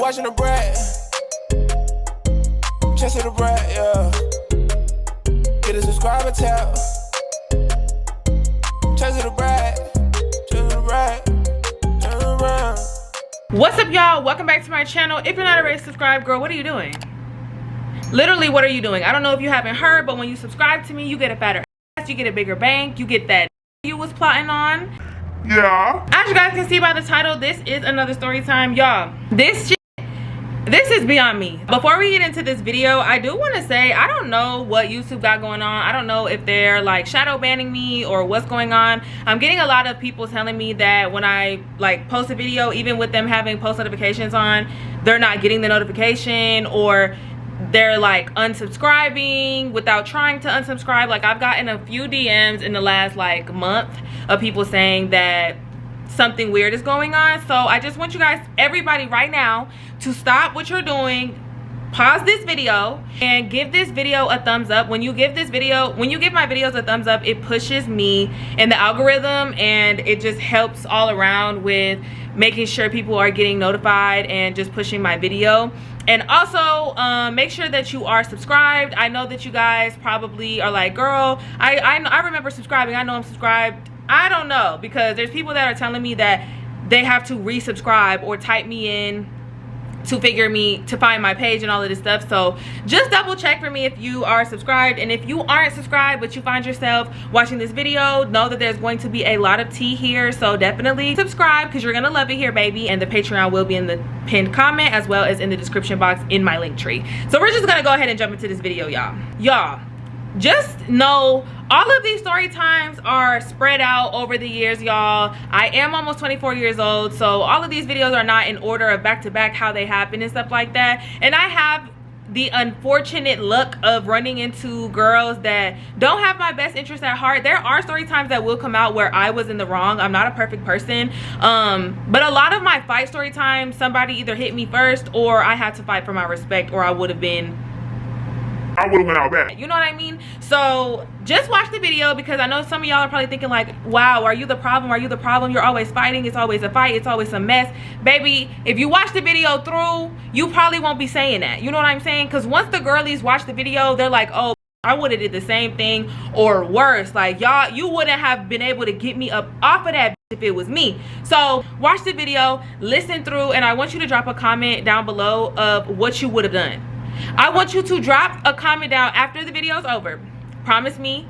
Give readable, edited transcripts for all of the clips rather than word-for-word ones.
watching the brat. ChesaTheBrat, yeah. Get a subscriber tab. ChesaTheBrat. Turn around. What's up, y'all? Welcome back to my channel. If you're not already subscribed, girl, what are you doing? Literally, what are you doing? I don't know if you haven't heard, but when you subscribe to me, you get a fatter ass, you get a bigger bank, you get that you was plotting on. Yeah. As you guys can see by the title, this is another story time, y'all. This is beyond me. Before we get into this video, I do want to say I don't know what YouTube got going on. I don't know if they're like shadow banning me or what's going on. I'm getting a lot of people telling me that when I like post a video, even with them having post notifications on, they're not getting the notification, or they're like unsubscribing without trying to unsubscribe. Like, I've gotten a few DMs in the last like month of people saying that something weird is going on. So I just want you guys, everybody right now, to stop what you're doing, pause this video, and give this video a thumbs up. When you give my videos a thumbs up, it pushes me in the algorithm, and it just helps all around with making sure people are getting notified and just pushing my video. And also make sure that you are subscribed. I know that you guys probably are like, girl, I remember subscribing, I know I'm subscribed. I don't know, because there's people that are telling me that they have to resubscribe or type me in to find my page and all of this stuff. So just double check for me if you are subscribed. And if you aren't subscribed but you find yourself watching this video, know that there's going to be a lot of tea here. So definitely subscribe, because you're gonna love it here, baby. And the Patreon will be in the pinned comment as well as in the description box in my link tree. So we're just gonna go ahead and jump into this video, y'all. Just know all of these story times are spread out over the years, y'all. I am almost 24 years old, so all of these videos are not in order of back to back how they happen and stuff like that. And I have the unfortunate luck of running into girls that don't have my best interest at heart. There are story times that will come out where I was in the wrong. I'm not a perfect person, but a lot of my fight story times, somebody either hit me first, or I had to fight for my respect, or I would have went out back. You know what I mean? So just watch the video, because I know some of y'all are probably thinking like, wow, are you the problem? Are you the problem? You're always fighting. It's always a fight. It's always a mess. Baby, if you watch the video through, you probably won't be saying that. You know what I'm saying? Because once the girlies watch the video, they're like, oh, I would have did the same thing or worse. Like, y'all, you wouldn't have been able to get me up off of that if it was me. So watch the video, listen through, and I want you to drop a comment down below of what you would have done. I want you to drop a comment down after the video is over. Promise me.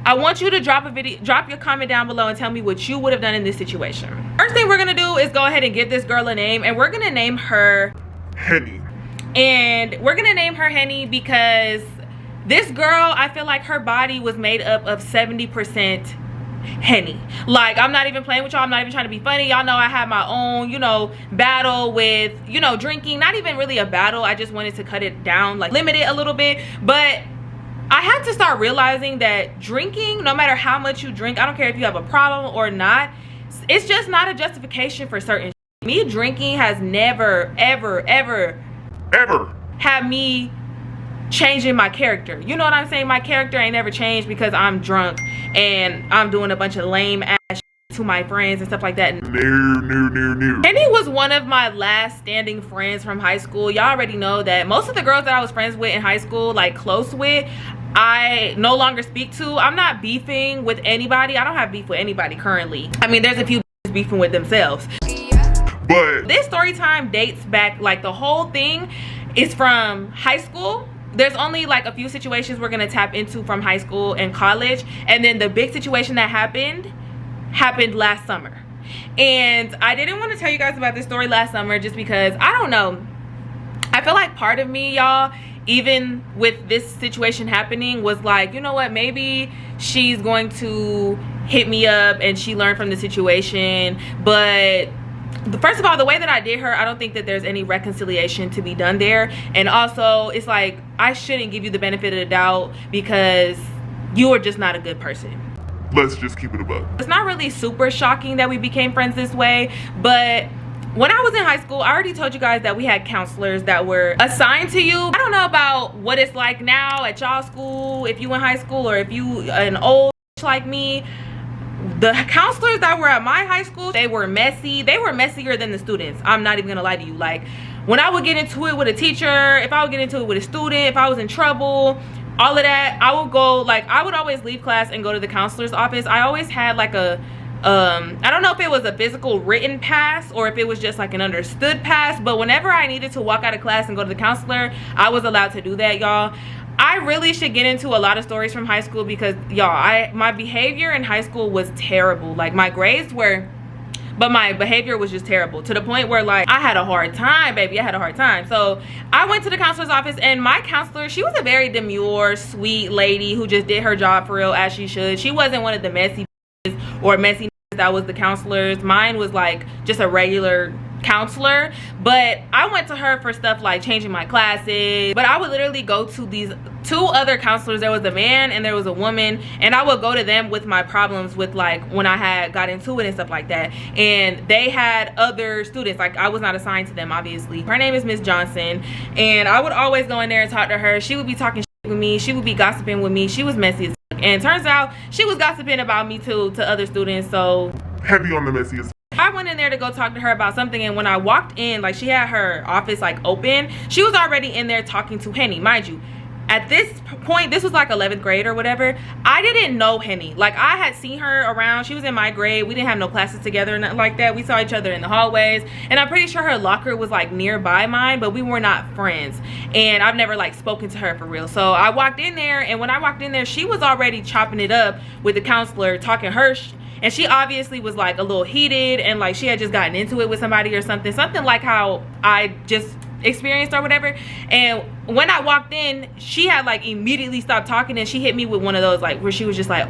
I want you to drop your comment down below and tell me what you would have done in this situation. First thing we're gonna do is go ahead and give this girl a name, and we're gonna name her Henny. And we're gonna name her Henny because this girl, I feel like her body was made up of 70% Henny. Like, I'm not even playing with y'all. I'm not even trying to be funny. Y'all know I had my own, battle with, drinking. Not even really a battle. I just wanted to cut it down, like limit it a little bit. But I had to start realizing that drinking, no matter how much you drink, I don't care if you have a problem or not, it's just not a justification for certain shit. Me drinking has never, ever had me changing my character. You know what I'm saying? My character ain't never changed because I'm drunk and I'm doing a bunch of lame ass shit to my friends and stuff like that. No. Henny was one of my last standing friends from high school. Y'all already know that most of the girls that I was friends with in high school, like close with, I no longer speak to. I'm not beefing with anybody. I don't have beef with anybody currently. I mean, there's a few beefing with themselves. But this story time dates back, like the whole thing is from high school. There's only like a few situations we're gonna tap into from high school and college, and then the big situation that happened last summer. And I didn't want to tell you guys about this story last summer just because, I don't know, I feel like part of me, y'all, even with this situation happening, was like, you know what, maybe she's going to hit me up and she learned from the situation. But first of all, the way that I did her, I don't think that there's any reconciliation to be done there. And also, it's like, I shouldn't give you the benefit of the doubt because you are just not a good person. Let's just keep it a buck. It's not really super shocking that we became friends this way, but when I was in high school, I already told you guys that we had counselors that were assigned to you. I don't know about what it's like now at y'all school, if you in high school, or if you an old like me. The counselors that were at my high school, they were messy. They were messier than the students. I'm not even gonna lie to you. Like, when I would get into it with a teacher, if I would get into it with a student, if I was in trouble, all of that, I would go, like, I would always leave class and go to the counselor's office. I always had like a I don't know if it was a physical written pass or if it was just like an understood pass, but whenever I needed to walk out of class and go to the counselor, I was allowed to do that, y'all. I really should get into a lot of stories from high school because, y'all, my behavior in high school was terrible. Like, my grades were, but my behavior was just terrible, to the point where, like, I had a hard time, baby. I had a hard time. So I went to the counselor's office, and my counselor, she was a very demure, sweet lady who just did her job for real, as she should. She wasn't one of the messy or messy that was the counselors. Mine was like just a regular counselor, but I went to her for stuff like changing my classes. But I would literally go to these two other counselors. There was a man and there was a woman, and I would go to them with my problems with, like, when I had got into it and stuff like that. And they had other students, like, I was not assigned to them, obviously. Her name is Miss Johnson, and I would always go in there and talk to her. She would be talking shit with me, she would be gossiping with me. She was messy as fuck. And turns out she was gossiping about me too to other students. So Heavy on the messiest. I went in there to go talk to her about something, and when I walked in, like, she had her office like open, she was already in there talking to Henny. Mind you, at this point, this was like 11th grade or whatever, I didn't know Henny. Like, I had seen her around. She was in my grade. We didn't have no classes together or nothing like that. We saw each other in the hallways, and I'm pretty sure her locker was like nearby mine, but we were not friends, and I've never like spoken to her for real. So I walked in there, and when I walked in there, she was already chopping it up with the counselor, talking her and she obviously was like a little heated, and like she had just gotten into it with somebody or something like how I just experienced or whatever. And when I walked in, she had like immediately stopped talking, and she hit me with one of those, like, where she was just like,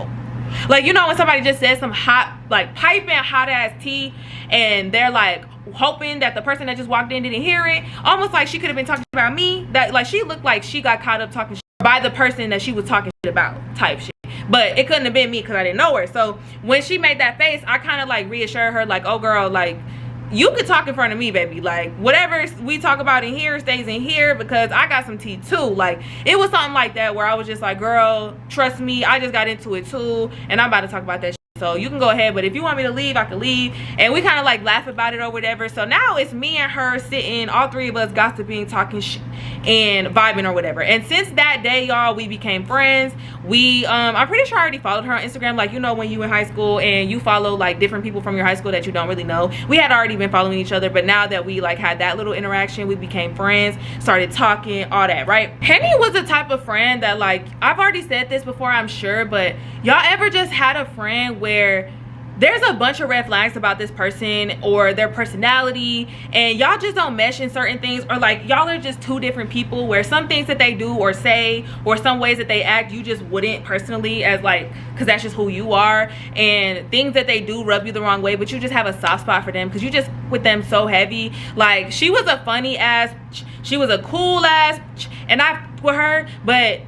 you know, when somebody just says some hot, like, piping hot ass tea, and they're like hoping that the person that just walked in didn't hear it, almost like she could have been talking about me. That, like, she looked like she got caught up talking shit by the person that she was talking shit about, type shit. But it couldn't have been me because I didn't know her. So when she made that face, I kind of like reassured her, like, oh girl, like, you could talk in front of me, baby. Like, whatever we talk about in here stays in here, because I got some tea too. Like, it was something like that where I was just like, girl, trust me, I just got into it too, and I'm about to talk about that shit. So you can go ahead, but if you want me to leave, I can leave. And we kind of like laugh about it or whatever. So now it's me and her sitting, all three of us gossiping, talking shit and vibing or whatever. And since that day, y'all, we became friends. We I'm pretty sure I already followed her on Instagram. Like, you know, when you in high school and you follow like different people from your high school that you don't really know, we had already been following each other, but now that we like had that little interaction, we became friends, started talking, all that, right? Henny was the type of friend that, like, I've already said this before, I'm sure, but y'all ever just had a friend where there's a bunch of red flags about this person or their personality, and y'all just don't mesh in certain things, or like y'all are just two different people where some things that they do or say or some ways that they act you just wouldn't personally, as like, because that's just who you are, and things that they do rub you the wrong way, but you just have a soft spot for them because you just with them so heavy. Like, she was a funny ass, she was a cool ass, and I with her, but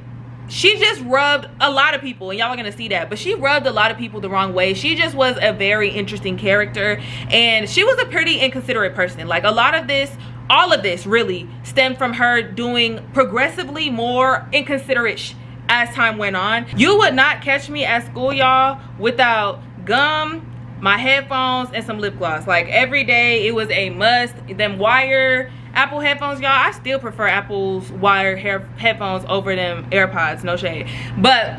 she just rubbed a lot of people, and y'all are gonna see that, but she rubbed a lot of people the wrong way. She just was a very interesting character, and she was a pretty inconsiderate person. Like, a lot of this, all of this really stemmed from her doing progressively more inconsiderate as time went on. You would not catch me at school, y'all, without gum, my headphones, and some lip gloss. Like, every day it was a must. Them wire Apple headphones, y'all, I still prefer Apple's wire headphones over them AirPods, no shade. But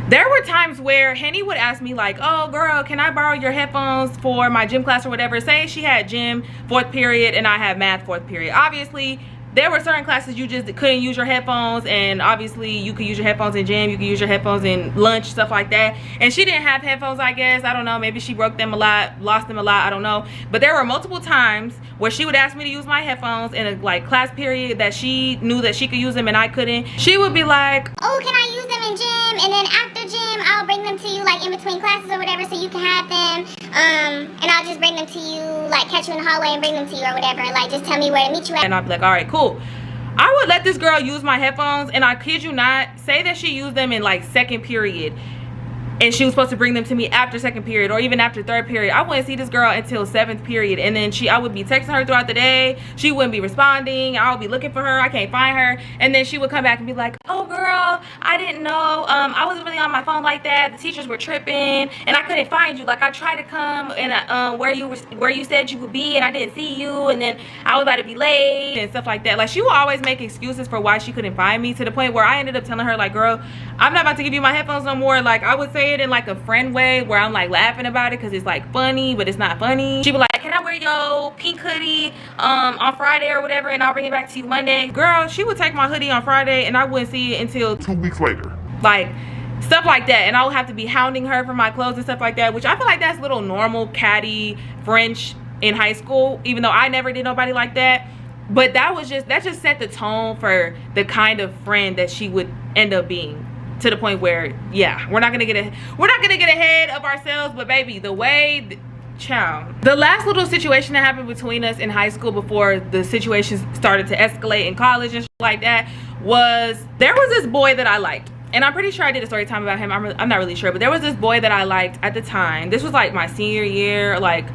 there were times where Henny would ask me like, oh girl, can I borrow your headphones for my gym class or whatever? Say she had gym 4th period and I had math 4th period. Obviously there were certain classes you just couldn't use your headphones, and obviously you could use your headphones in gym, you could use your headphones in lunch, stuff like that. And she didn't have headphones, I guess. I don't know, maybe she broke them a lot, lost them a lot, I don't know. But there were multiple times where she would ask me to use my headphones in a like class period that she knew that she could use them and I couldn't. She would be like, oh, can I use them in gym, and then after gym I'll bring them to you like in between classes or whatever, so you can have them, and I'll just bring them to you, like catch you in the hallway and bring them to you or whatever, like just tell me where to meet you at. and I'd be like, all right, cool. I would let this girl use my headphones, and I kid you not, say that she used them in like 2nd period. and she was supposed to bring them to me after second period or even after third period. I wouldn't see this girl until seventh period, and then I would be texting her throughout the day. She wouldn't be responding. I would be looking for her. I can't find her, and then she would come back and be like, oh girl, I didn't know, I wasn't really on my phone like that. The teachers were tripping and I couldn't find you. Like, I tried to come and where you said you would be, and I didn't see you, and then I was about to be late and stuff like that. Like, she would always make excuses for why she couldn't find me, to the point where I ended up telling her, like, girl, I'm not about to give you my headphones no more. Like, I would say it in like a friend way where I'm like laughing about it because it's like funny, but it's not funny. She'd be like, can I wear your pink hoodie on Friday or whatever, and I'll bring it back to you Monday? Girl, she would take my hoodie on Friday and I wouldn't see it until 2 weeks later. like stuff like that, and I would have to be hounding her for my clothes and stuff like that, which I feel like that's little normal catty French in high school, even though I never did nobody like that. But that just set the tone for the kind of friend that she would end up being, to the point where, yeah, we're not gonna get ahead of ourselves, but baby, the way child, the last little situation that happened between us in high school before the situation started to escalate in college and shit like that was, there was this boy that I liked, and I'm pretty sure I did a story time about him. I'm not really sure, but there was this boy that I liked at the time. This was like my senior year, like,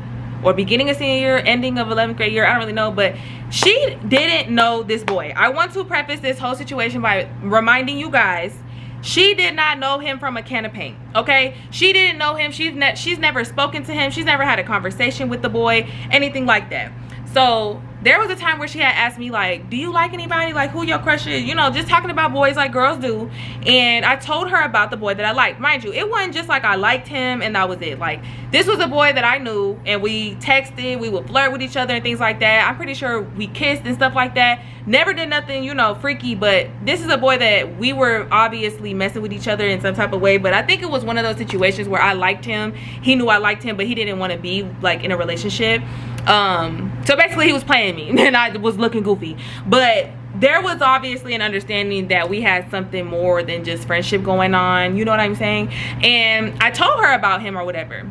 or beginning of senior year, ending of 11th grade year, I don't really know, but she didn't know this boy. I want to preface this whole situation by reminding you guys, she did not know him from a can of paint, okay? She didn't know him. She's never spoken to him. She's never had a conversation with the boy, anything like that. So there was a time where she had asked me, like, do you like anybody? Like, who your crush is? You know, just talking about boys like girls do. And I told her about the boy that I liked. Mind you, it wasn't just like I liked him and that was it. Like, this was a boy that I knew, and we texted, we would flirt with each other and things like that. I'm pretty sure we kissed and stuff like that. Never did nothing, you know, freaky, but this is a boy that we were obviously messing with each other in some type of way. But I think it was one of those situations where I liked him. He knew I liked him, but he didn't want to be like in a relationship. So basically he was playing me and I was looking goofy, but there was obviously an understanding that we had something more than just friendship going on, you know what I'm saying? And I told her about him or whatever.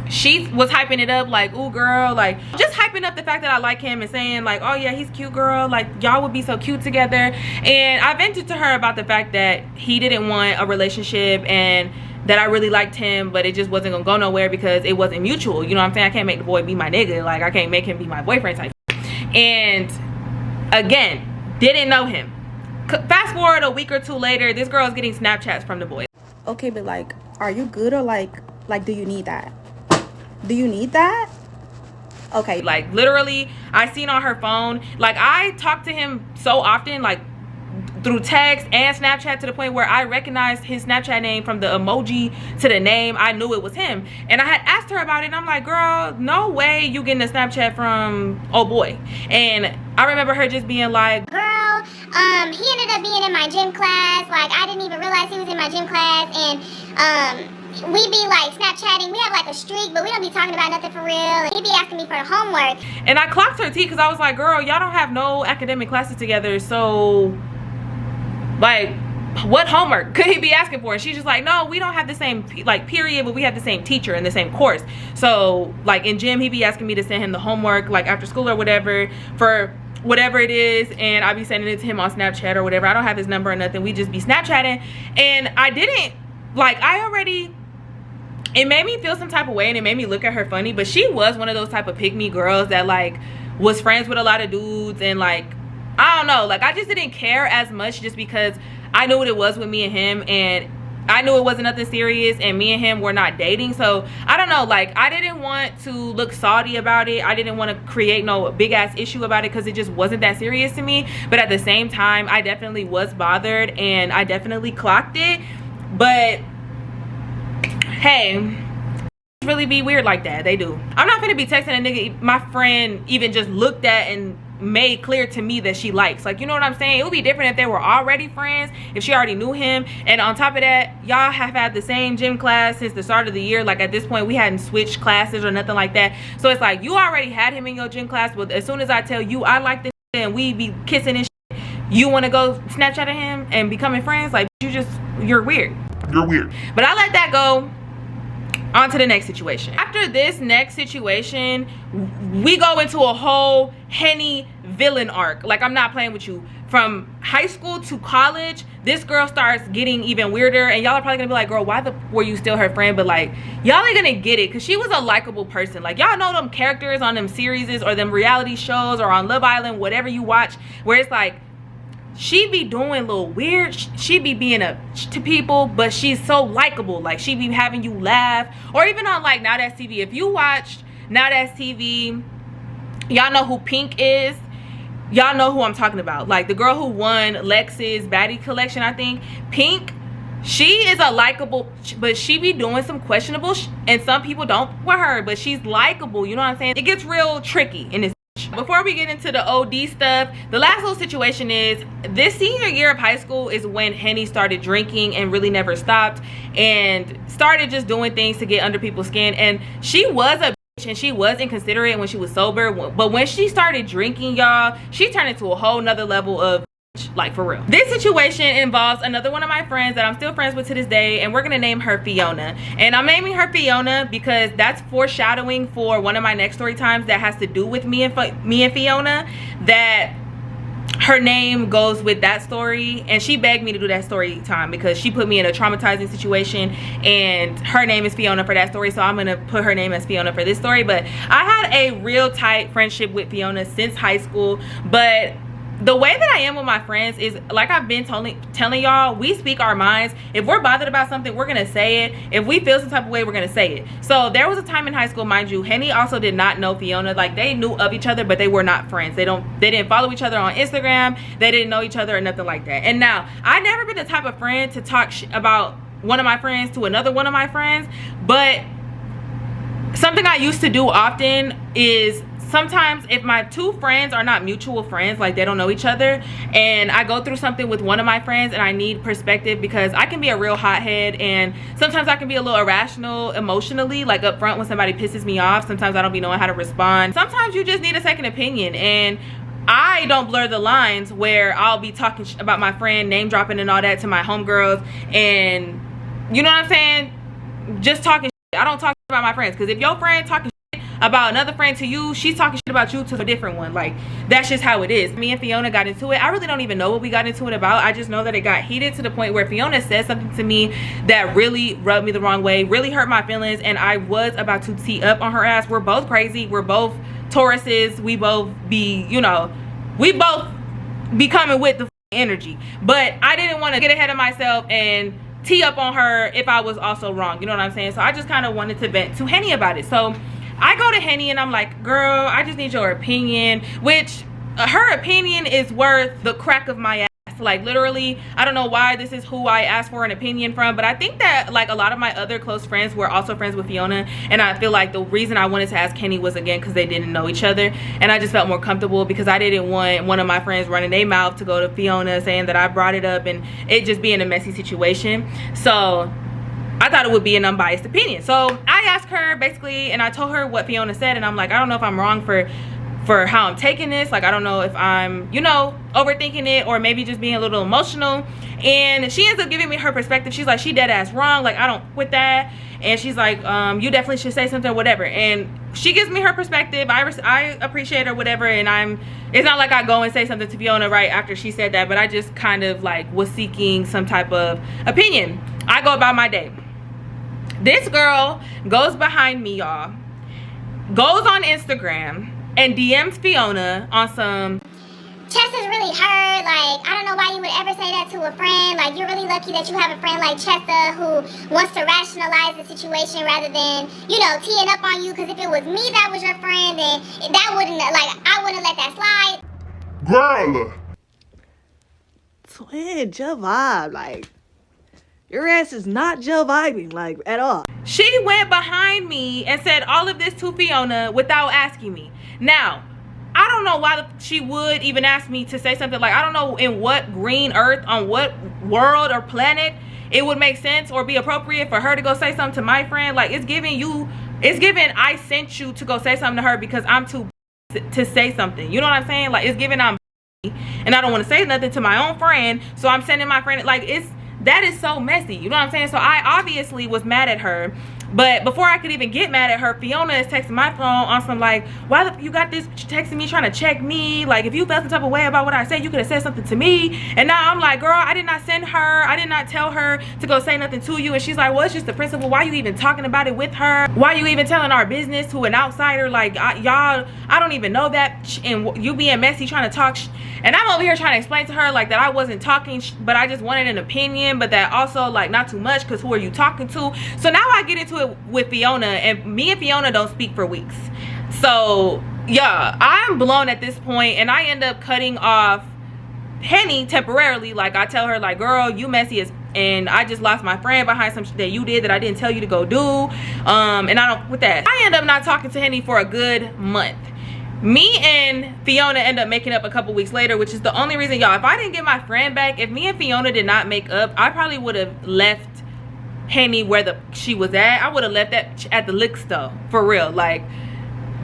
She was hyping it up like, ooh girl, like just hyping up the fact that I like him and saying like, oh yeah, he's cute girl, like y'all would be so cute together. And I vented to her about the fact that he didn't want a relationship and that I really liked him, but it just wasn't gonna go nowhere because it wasn't mutual, you know what I'm saying? I can't make the boy be my nigga, like I can't make him be my boyfriend type. And again, didn't know him. Fast forward a week or two later, this girl is getting Snapchats from the boy. Okay, but like, are you good, or like do you need that? Do you need that? Okay. Like literally, I seen on her phone, like I talked to him so often, like through text and Snapchat, to the point where I recognized his Snapchat name from the emoji to the name. I knew it was him. And I had asked her about it, and I'm like, girl, no way you getting a Snapchat from oh boy. And I remember her just being like, girl, he ended up being in my gym class. Like, I didn't even realize he was in my gym class. And we be like Snapchatting. We have like a streak, but we don't be talking about nothing for real. And he be asking me for the homework. And I clocked her tea because I was like, girl, y'all don't have no academic classes together, so like what homework could he be asking for? And she's just like, no, we don't have the same like period, but we have the same teacher in the same course. So like in gym, he be asking me to send him the homework like after school or whatever for whatever it is, and I be sending it to him on Snapchat or whatever. I don't have his number or nothing. We just be Snapchatting. And I didn't, like, it made me feel some type of way, and it made me look at her funny. But she was one of those type of pick-me girls that like was friends with a lot of dudes, and like I don't know, like I just didn't care as much just because I knew what it was with me and him, and I knew it wasn't nothing serious, and me and him were not dating. So I don't know, like I didn't want to look salty about it. I didn't want to create no big ass issue about it because it just wasn't that serious to me. But at the same time, I definitely was bothered, and I definitely clocked it. But hey, really be weird like that. They do. I'm not gonna be texting a nigga my friend even just looked at and made clear to me that she likes, like, you know what I'm saying? It would be different if they were already friends, if she already knew him. And on top of that, y'all have had the same gym class since the start of the year. Like at this point, we hadn't switched classes or nothing like that. So it's like you already had him in your gym class, but as soon as I tell you I like this and we be kissing and shit, you want to go Snapchat him and becoming friends? Like you're weird. You're weird. But I let that go. On to the next situation. After this next situation, we go into a whole Henny villain arc. Like, I'm not playing with you. From high school to college, this girl starts getting even weirder, and y'all are probably gonna be like, girl, why the were you still her friend? But like, y'all ain't gonna get it, because she was a likable person. Like, y'all know them characters on them series or them reality shows or on Love Island, whatever you watch, where it's like, she be doing little weird, she be being a to people, but she's so likable. Like, she be having you laugh. Or even on like Now That's TV. If you watched Now That's TV, y'all know who Pink is. Y'all know who I'm talking about. Like, the girl who won Lex's Baddie Collection, I think. Pink, she is a likable, but she be doing some questionable and some people don't with her, but she's likable. You know what I'm saying? It gets real tricky in this. Before we get into the OD stuff, the last little situation is, this senior year of high school is when Henny started drinking and really never stopped, and started just doing things to get under people's skin. And she was a bitch, and she was inconsiderate when she was sober, but when she started drinking, y'all, she turned into a whole nother level of, like, for real. This situation involves another one of my friends that I'm still friends with to this day, and we're gonna name her Fiona. And I'm naming her Fiona because that's foreshadowing for one of my next story times that has to do with me and Fiona, that her name goes with that story. And she begged me to do that story time because she put me in a traumatizing situation, and her name is Fiona for that story, so I'm gonna put her name as Fiona for this story. But I had a real tight friendship with Fiona since high school, but the way that I am with my friends is, like I've been telling y'all, we speak our minds. If we're bothered about something, we're gonna say it. If we feel some type of way, we're gonna say it. So there was a time in high school, mind you, Henny also did not know Fiona. Like, they knew of each other, but they were not friends. They didn't follow each other on Instagram. They didn't know each other or nothing like that. And now, I've never been the type of friend to talk about one of my friends to another one of my friends, but something I used to do often is, sometimes if my two friends are not mutual friends, like they don't know each other, and I go through something with one of my friends and I need perspective, because I can be a real hothead, and sometimes I can be a little irrational emotionally, like up front when somebody pisses me off. Sometimes I don't be knowing how to respond. Sometimes you just need a second opinion, and I don't blur the lines where I'll be talking about my friend, name dropping and all that to my homegirls, and you know what I'm saying, just talking shit. I don't talk about my friends, because if your friend talking about another friend to you, she's talking shit about you to a different one. Like, that's just how it is. Me and Fiona got into it. I really don't even know what we got into it about. I just know that it got heated to the point where Fiona said something to me that really rubbed me the wrong way, really hurt my feelings, and I was about to tee up on her ass. We're both crazy. We're both Tauruses. We both be, you know, we both be coming with the energy. But I didn't want to get ahead of myself and tee up on her if I was also wrong. You know what I'm saying? So I just kind of wanted to vent to Henny about it. So I go to Henny and I'm like, girl, I just need your opinion, which her opinion is worth the crack of my ass. Like, literally, I don't know why this is who I asked for an opinion from, but I think that, like, a lot of my other close friends were also friends with Fiona, and I feel like the reason I wanted to ask Henny was, again, because they didn't know each other, and I just felt more comfortable because I didn't want one of my friends running their mouth to go to Fiona saying that I brought it up and it just being a messy situation. So I thought it would be an unbiased opinion. So I asked her basically, and I told her what Fiona said, and I'm like, I don't know if I'm wrong for how I'm taking this. Like, I don't know if I'm, you know, overthinking it or maybe just being a little emotional. And she ends up giving me her perspective. She's like, she dead ass wrong. Like, I don't quit that. And she's like, you definitely should say something or whatever. And she gives me her perspective. I appreciate her, whatever. And it's not like I go and say something to Fiona right after she said that, but I just kind of like was seeking some type of opinion. I go about my day. This girl goes behind me, y'all, goes on Instagram and DMs Fiona on some, Chesa's really hurt. Like, I don't know why you would ever say that to a friend. Like, you're really lucky that you have a friend like Chesa who wants to rationalize the situation rather than, you know, teeing up on you. Because if it was me that was your friend, then that wouldn't, like, I wouldn't let that slide. Girl! Twin, Jill vibe. Like, your ass is not Jill vibing, like, at all. She went behind me and said all of this to Fiona without asking me. Now, I don't know why she would even ask me to say something. Like, I don't know in what green earth, on what world or planet it would make sense or be appropriate for her to go say something to my friend. Like, it's giving I sent you to go say something to her because I'm too to say something. You know what I'm saying? Like, it's giving I'm and I don't want to say nothing to my own friend, so I'm sending my friend. Like, that is so messy. You know what I'm saying? So I obviously was mad at her. But before I could even get mad at her, Fiona is texting my phone on some like, why the you got this texting me trying to check me? Like, if you felt some type of way about what I said, you could have said something to me. And now I'm like, girl, I did not send her. I did not tell her to go say nothing to you. And she's like, well, it's just the principal. Why you even talking about it with her? Why you even telling our business to an outsider? Like, y'all, I don't even know that. And you being messy trying to talk. And I'm over here trying to explain to her like that I wasn't talking, but I just wanted an opinion, but that also like not too much, because who are you talking to? So now I get into it with Fiona, and me and Fiona don't speak for weeks. So yeah, I'm blown at this point, and I end up cutting off Henny temporarily. Like, I tell her like, girl, you messy as, and I just lost my friend behind some shit that you did that I didn't tell you to go do. And I don't, with that, I end up not talking to Henny for a good month. Me and Fiona end up making up a couple weeks later, which is the only reason, y'all, if I didn't get my friend back, if me and Fiona did not make up, I probably would have left Henny where she was at. I would have left that at the lick store, for real. Like,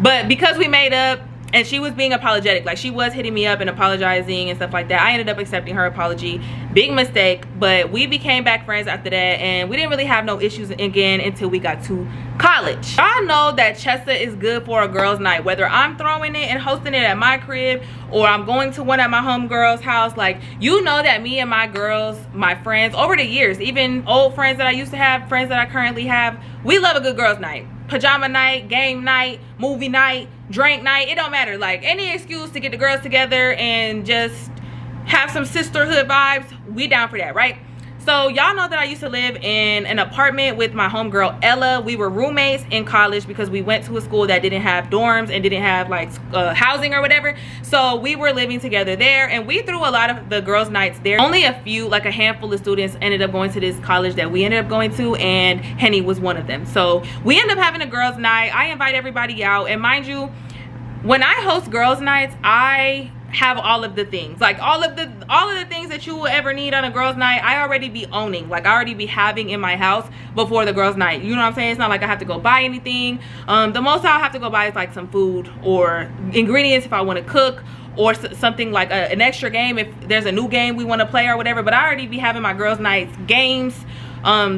but because we made up and she was being apologetic, like she was hitting me up and apologizing and stuff like that, I ended up accepting her apology. Big mistake, but we became back friends after that, and we didn't really have no issues again until we got to college. Y'all know that Chesa is good for a girls' night, whether I'm throwing it and hosting it at my crib or I'm going to one at my homegirl's house. Like, you know that me and my girls, my friends over the years, even old friends that I used to have, friends that I currently have, we love a good girls' night. Pajama night, game night, movie night, drink night, it don't matter. Like, any excuse to get the girls together and just have some sisterhood vibes, we down for that, right? So y'all know that I used to live in an apartment with my homegirl Ella. We were roommates in college because we went to a school that didn't have dorms and didn't have like housing or whatever. So we were living together there, and we threw a lot of the girls' nights there. Only a few, like a handful of students ended up going to this college that we ended up going to, and Henny was one of them. So we ended up having a girls' night. I invite everybody out, and mind you, when I host girls' nights, I have all of the things, like all of the things that you will ever need on a girls' night. I already be owning, like I already be having in my house before the girls' night. You know what I'm saying? It's not like I have to go buy anything. The most I'll have to go buy is like some food or ingredients if I want to cook, or something like an extra game if there's a new game we want to play or whatever. But I already be having my girls' nights games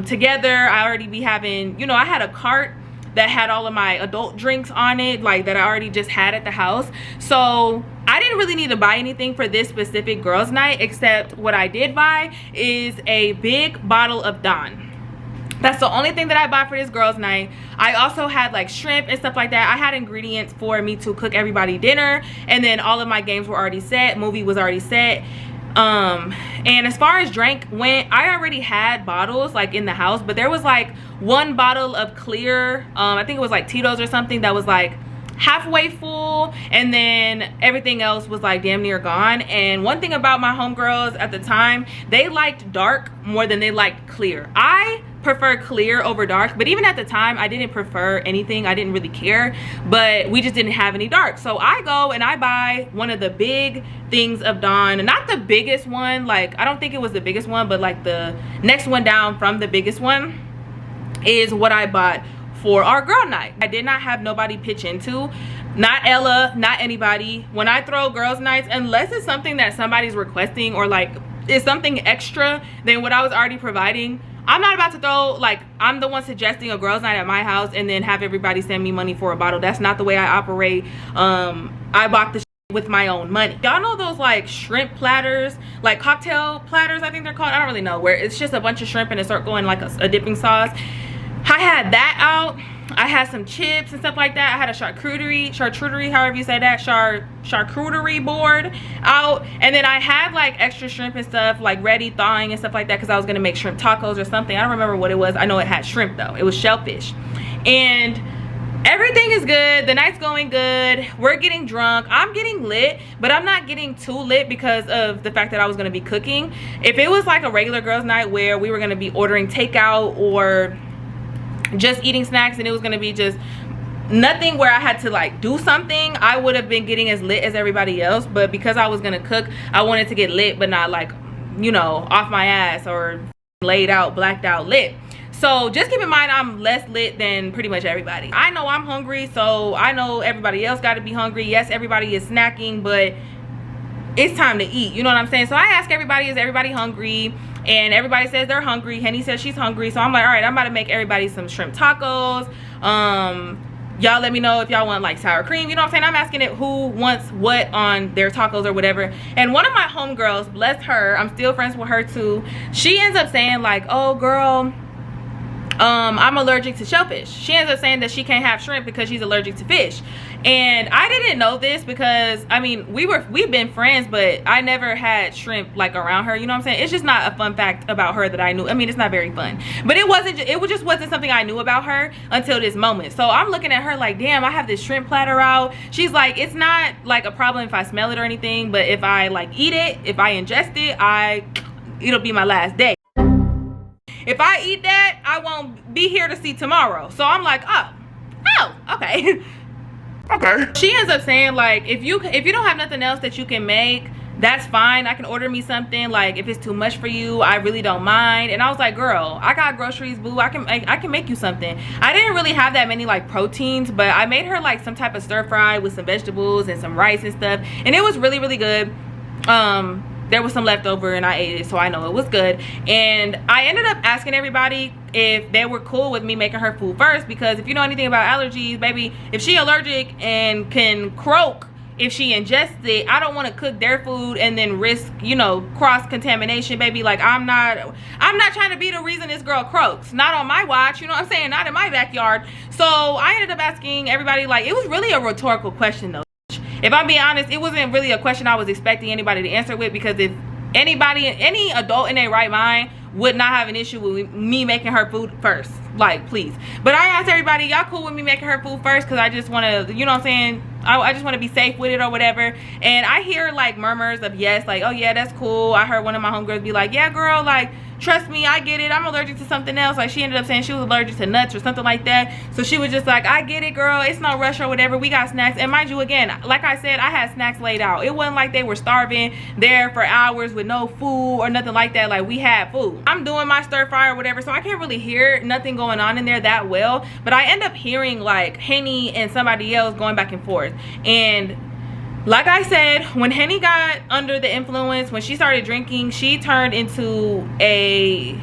together. I already be having, you know, I had a cart that had all of my adult drinks on it, like that I already just had at the house. So I didn't really need to buy anything for this specific girls' night, except what I did buy is a big bottle of Dawn. That's the only thing that I bought for this girls' night. I also had like shrimp and stuff like that. I had ingredients for me to cook everybody dinner, and then all of my games were already set, movie was already set. And as far as drink went, I already had bottles like in the house, but there was like one bottle of clear, I think it was like Tito's or something, that was like halfway full, and then everything else was like damn near gone. And one thing about my homegirls at the time, they liked dark more than they liked clear. I prefer clear over dark, but even at the time I didn't prefer anything. I didn't really care, but we just didn't have any dark. So I go and I buy one of the big things of Dawn, not the biggest one, like I don't think it was the biggest one, but like the next one down from the biggest one is what I bought for our girl night. I did not have nobody pitch into, not Ella, not anybody. When I throw girls nights, unless it's something that somebody's requesting or like it's something extra than what I was already providing, I'm not about to throw, like, I'm the one suggesting a girls' night at my house and then have everybody send me money for a bottle. That's not the way I operate. I bought the with my own money. Y'all know those like shrimp platters, like cocktail platters, I think they're called. I don't really know, where it's just a bunch of shrimp in a circle and like a dipping sauce. I had that out. I had some chips and stuff like that. I had a charcuterie, however you say that, charcuterie board out. And then I had like extra shrimp and stuff like ready thawing and stuff like that, because I was gonna make shrimp tacos or something. I don't remember what it was. I know it had shrimp though. It was shellfish. And everything is good. The night's going good. We're getting drunk. I'm getting lit, but I'm not getting too lit because of the fact that I was gonna be cooking. If it was like a regular girls' night where we were gonna be ordering takeout or just eating snacks and it was gonna be just nothing where I had to like do something, I would have been getting as lit as everybody else. But because I was gonna cook, I wanted to get lit, but not like, you know, off my ass or laid out, blacked out lit. So just keep in mind, I'm less lit than pretty much everybody. I know I'm hungry, so I know everybody else got to be hungry. Yes, everybody is snacking, but it's time to eat, you know what I'm saying? So I ask everybody, is everybody hungry? and everybody says they're hungry. Henny says she's hungry, so I'm like, all right, I'm about to make everybody some shrimp tacos. Y'all let me know if y'all want like sour cream, you know what I'm saying? I'm asking it who wants what on their tacos or whatever. And one of my homegirls, bless her, I'm still friends with her too, she ends up saying like, oh girl, I'm allergic to shellfish. She ends up saying that she can't have shrimp because she's allergic to fish. And I didn't know this because I mean we've been friends, but I never had shrimp like around her, you know what I'm saying? It's just not a fun fact about her that I knew. I mean, it's not very fun, but it just wasn't something I knew about her until this moment. So I'm looking at her like, damn, I have this shrimp platter out. She's like, it's not like a problem if I smell it or anything, but if I like eat it, if I ingest it, it'll be my last day. If I eat that, I won't be here to see tomorrow. So I'm like, oh, okay. Okay. She ends up saying like, if you don't have nothing else that you can make, that's fine. I can order me something. Like if it's too much for you, I really don't mind. And I was like, girl, I got groceries, boo. I can make you something. I didn't really have that many like proteins, but I made her like some type of stir fry with some vegetables and some rice and stuff, and it was really, really good. There was some leftover and I ate it, so I know it was good. And I ended up asking everybody if they were cool with me making her food first, because if you know anything about allergies, baby, if she allergic and can croak if she ingests it, I don't want to cook their food and then risk, you know, cross contamination, baby. Like I'm not trying to be the reason this girl croaks. Not on my watch, you know what I'm saying? Not in my backyard. So I ended up asking everybody, like, it was really a rhetorical question though. If I'm being honest, it wasn't really a question I was expecting anybody to answer with, because if any adult in their right mind would not have an issue with me making her food first, like, please. But I asked everybody, y'all cool with me making her food first? Because I just want to, you know what I'm saying, I just want to be safe with it or whatever. And I hear like murmurs of yes, like, oh yeah, that's cool. I heard one of my homegirls be like, yeah girl, like, trust me, I get it. I'm allergic to something else. Like she ended up saying she was allergic to nuts or something like that. So she was just like, I get it, girl. It's no rush or whatever. We got snacks. And mind you, again, like I said, I had snacks laid out. It wasn't like they were starving there for hours with no food or nothing like that. Like we had food. I'm doing my stir fry or whatever, so I can't really hear nothing going on in there that well. But I end up hearing like Henny and somebody else going back and forth. And like I said, when Henny got under the influence, when she started drinking, she turned into a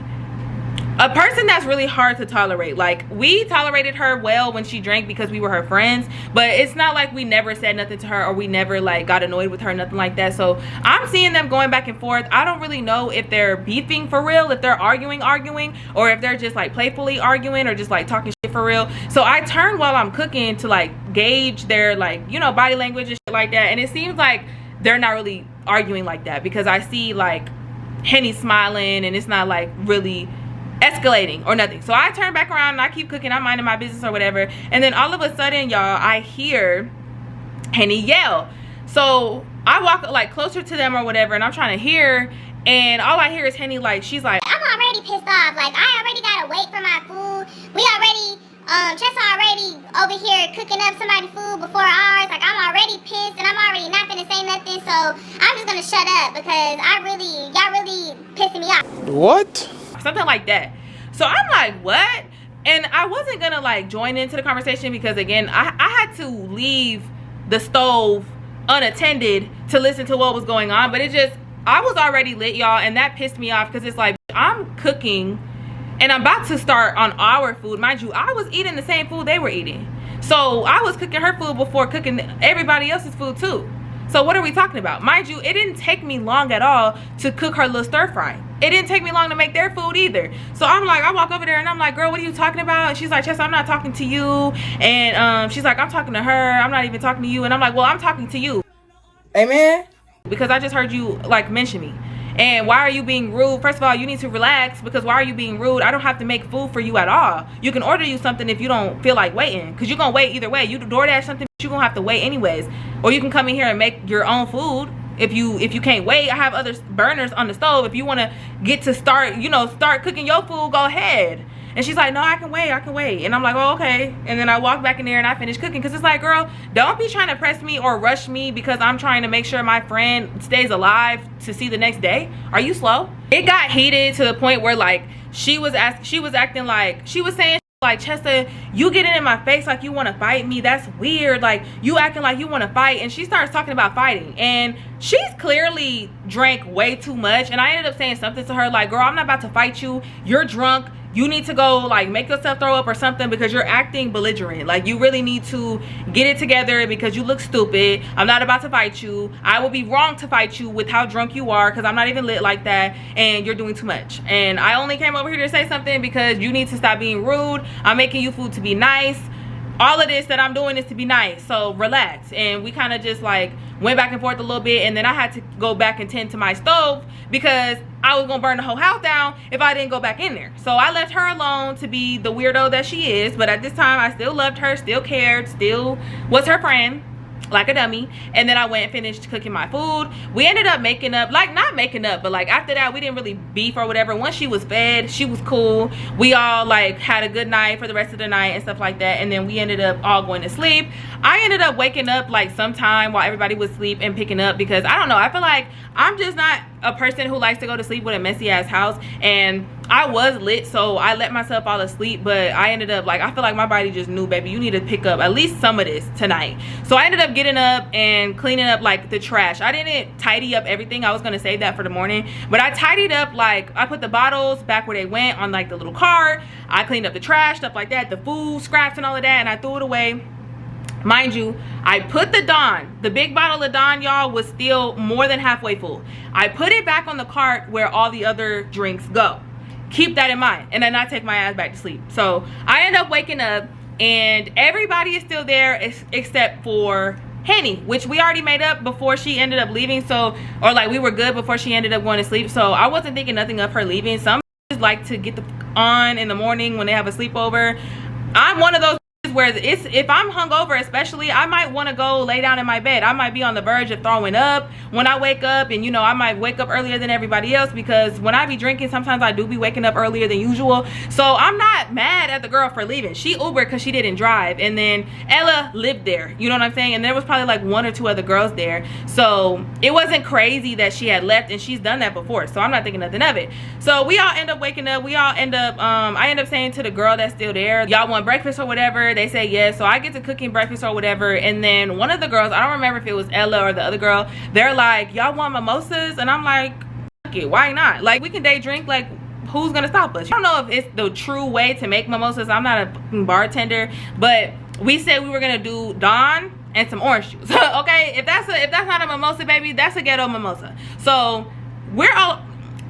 person that's really hard to tolerate. Like we tolerated her well when she drank because we were her friends, but it's not like we never said nothing to her or we never like got annoyed with her, nothing like that. So I'm seeing them going back and forth. I don't really know if they're beefing for real, if they're arguing, or if they're just like playfully arguing or just like talking shit for real. So I turn while I'm cooking to like gauge their, like, you know, body language and shit like that, and it seems like they're not really arguing like that, because I see like Henny smiling and it's not like really escalating or nothing. So I turn back around and I keep cooking. I'm minding my business or whatever, and then all of a sudden, y'all, I hear Henny yell. So I walk like closer to them or whatever, and I'm trying to hear, and all I hear is Henny, like, she's like, I'm already pissed off. Like, I already gotta wait for my food. We already, Chesa already over here cooking up somebody's food before ours. Like, I'm already pissed, and I'm already not gonna say nothing. So I'm just gonna shut up because y'all really pissing me off. What? something like that. So I'm like, what? And I wasn't gonna like join into the conversation because again, I had to leave the stove unattended to listen to what was going on. But it just, I was already lit, y'all, and that pissed me off because it's like, I'm cooking and I'm about to start on our food. Mind you, I was eating the same food they were eating. So I was cooking her food before cooking everybody else's food too. So what are we talking about? Mind you, it didn't take me long at all to cook her little stir fry. It didn't take me long to make their food either. So I'm like, I walk over there and I'm like, girl, what are you talking about? And she's like, Chesa, I'm not talking to you. And she's like, I'm talking to her. I'm not even talking to you. And I'm like, well, I'm talking to you. Amen. Because I just heard you like mention me. And why are you being rude? First of all, you need to relax, because why are you being rude? I don't have to make food for you at all. You can order you something if you don't feel like waiting, because you're gonna wait either way. You DoorDash something, you're gonna have to wait anyways. Or you can come in here and make your own food if you can't wait. I have other burners on the stove. If you want to get to start, you know, start cooking your food, go ahead. And she's like, no, I can wait, I can wait. And I'm like, oh, okay. And then I walk back in there and I finish cooking, because it's like, girl, don't be trying to press me or rush me because I'm trying to make sure my friend stays alive to see the next day. Are you slow? It got heated to the point where like she was acting like, she was saying like, Chesa, you getting in my face like you want to fight me, that's weird, like you acting like you want to fight. And she starts talking about fighting, and she's clearly drank way too much. And I ended up saying something to her like, girl, I'm not about to fight you, you're drunk, you need to go like make yourself throw up or something, because you're acting belligerent. Like, you really need to get it together because you look stupid. I'm not about to fight you. I would be wrong to fight you with how drunk you are, because I'm not even lit like that, and you're doing too much. And I only came over here to say something because you need to stop being rude. I'm making you food to be nice. All of this that I'm doing is to be nice, so relax. And we kind of just like went back and forth a little bit, and then I had to go back and tend to my stove because I was gonna burn the whole house down if I didn't go back in there. So I left her alone to be the weirdo that she is, but at this time I still loved her, still cared, still was her friend, like a dummy. And then I went and finished cooking my food. We ended up making up, like not making up, but like after that we didn't really beef or whatever. Once she was fed, she was cool. We all like had a good night for the rest of the night and stuff like that. And then we ended up all going to sleep. I ended up waking up like sometime while everybody was asleep and picking up, because I don't know, I feel like I'm just not a person who likes to go to sleep with a messy ass house. And I was lit, so I let myself fall asleep, but I ended up like, I feel like my body just knew, baby, you need to pick up at least some of this tonight. So I ended up getting up and cleaning up like the trash. I didn't tidy up everything. I was gonna save that for the morning, but I tidied up, like I put the bottles back where they went on like the little cart. I cleaned up the trash, stuff like that, the food scraps and all of that, and I threw it away. Mind you, I put the Dawn, the big bottle of Dawn, y'all, was still more than halfway full. I put it back on the cart where all the other drinks go. Keep that in mind. And then I take my ass back to sleep. So I end up waking up and everybody is still there except for Henny, which we already made up before she ended up leaving. So, or like we were good before she ended up going to sleep. So I wasn't thinking nothing of her leaving. Some like to get the on in the morning when they have a sleepover. I'm one of those where it's, if I'm hungover especially, I might want to go lay down in my bed. I might be on the verge of throwing up when I wake up, and you know, I might wake up earlier than everybody else, because when I be drinking sometimes I do be waking up earlier than usual. So I'm not mad at the girl for leaving. She Ubered because she didn't drive, and then Ella lived there, you know what I'm saying, and there was probably like 1 or 2 other girls there, so it wasn't crazy that she had left, and she's done that before, so I'm not thinking nothing of it. So we all end up waking up. We all end up I end up saying to the girl that's still there, y'all want breakfast or whatever? They say yes. So I get to cooking breakfast or whatever, and then one of the girls, I don't remember if it was Ella or the other girl, they're like, y'all want mimosas? And I'm like, fuck it, why not? Like, we can day drink, like who's gonna stop us? I don't know if it's the true way to make mimosas. I'm not a bartender, but we said we were gonna do Dawn and some orange juice. Okay, if that's not a mimosa, baby, that's a ghetto mimosa. So we're all,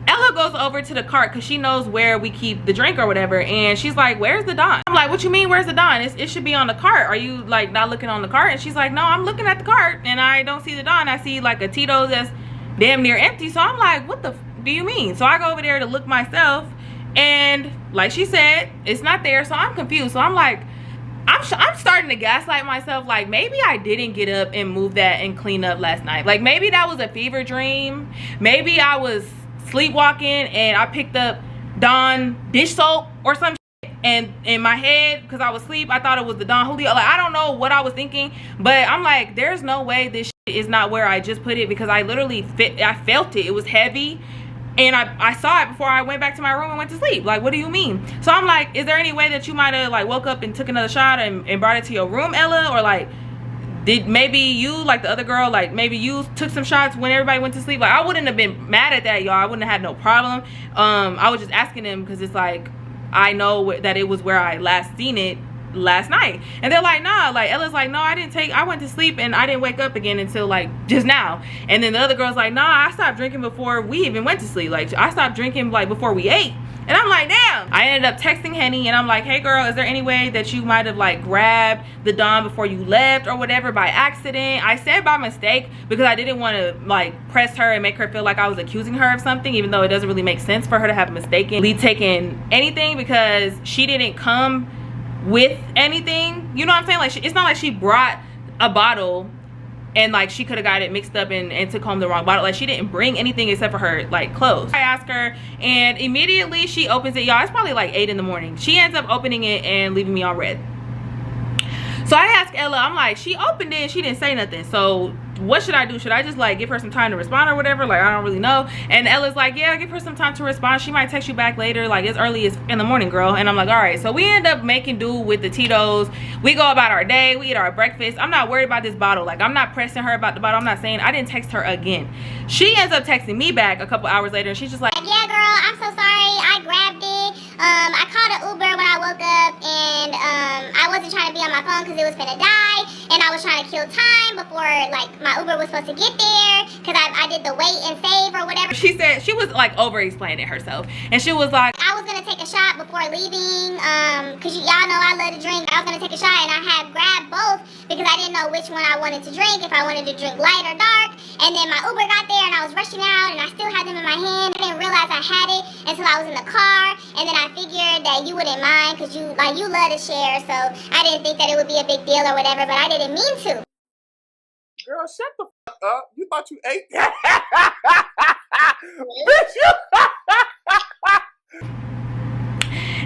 Ella goes over to the cart because she knows where we keep the drink or whatever, and she's like, where's the Dawn? I'm like, what you mean where's the Dawn? It should be on the cart. Are you like not looking on the cart? And she's like, no, I'm looking at the cart and I don't see the Dawn. I see like a Tito's that's damn near empty. So I'm like, what the do you mean? So I go over there to look myself, and like she said, it's not there. So I'm confused. So I'm like, I'm starting to gaslight myself, like maybe I didn't get up and move that and clean up last night. Like maybe that was a fever dream. Maybe I was sleepwalking and I picked up Dawn dish soap or some shit, and in my head, because I was asleep, I thought it was the Dawn Julio. Like I don't know what I was thinking, but I'm like, there's no way this shit is not where I just put it, because I literally I felt it. It was heavy, and I saw it before I went back to my room and went to sleep. Like, what do you mean? So I'm like, is there any way that you might have like woke up and took another shot and brought it to your room, Ella? Or like, did maybe you, like the other girl, like maybe you took some shots when everybody went to sleep? Like, I wouldn't have been mad at that, y'all. I wouldn't have had no problem. I was just asking them because it's like, I know that it was where I last seen it last night. And they're like, nah. Like Ella's like, no, I went to sleep and I didn't wake up again until like just now. And then the other girl's like, nah, I stopped drinking before we even went to sleep. Like I stopped drinking like before we ate. And I'm like, damn. I ended up texting Henny and I'm like, hey girl, is there any way that you might have like grabbed the Dawn before you left or whatever by accident? I said by mistake because I didn't want to like press her and make her feel like I was accusing her of something, even though it doesn't really make sense for her to have mistakenly taken anything, because she didn't come with anything. You know what I'm saying? Like it's not like she brought a bottle and like she could have got it mixed up and took home the wrong bottle. Like she didn't bring anything except for her like clothes. I asked her and immediately she opens it, y'all. It's probably like 8 in the morning. She ends up opening it and leaving me on red. So I asked Ella, I'm like, she opened it and she didn't say nothing. So what should I do? Should I just like give her some time to respond or whatever? Like, I don't really know. And Ella's like, yeah, give her some time to respond. She might text you back later. Like, it's early as in the morning, girl. And I'm like, all right. So we end up making do with the Tito's. We go about our day. We eat our breakfast. I'm not worried about this bottle. Like, I'm not pressing her about the bottle. I'm not saying, I didn't text her again. She ends up texting me back a couple hours later, and she's just like, yeah, girl, I'm so sorry. I grabbed it. I called an Uber when I woke up, and I wasn't trying to be on my phone because it was finna die, and I was trying to kill time before like my Uber was supposed to get there because I did the wait and save or whatever. She said she was like over explaining herself, and she was like, I was gonna take a shot before leaving because y'all know I love to drink. I was gonna take a shot, and I had grabbed both because I didn't know which one I wanted to drink, if I wanted to drink light or dark. And then my Uber got there, and I was rushing out, and I still had them in my hand. I didn't realize I had it until I was in the car, and then I figured that you wouldn't mind because you love to share, so I didn't think that it would be a big deal or whatever, but I didn't mean to. Girl, shut the fuck up. You thought you ate that? Bitch,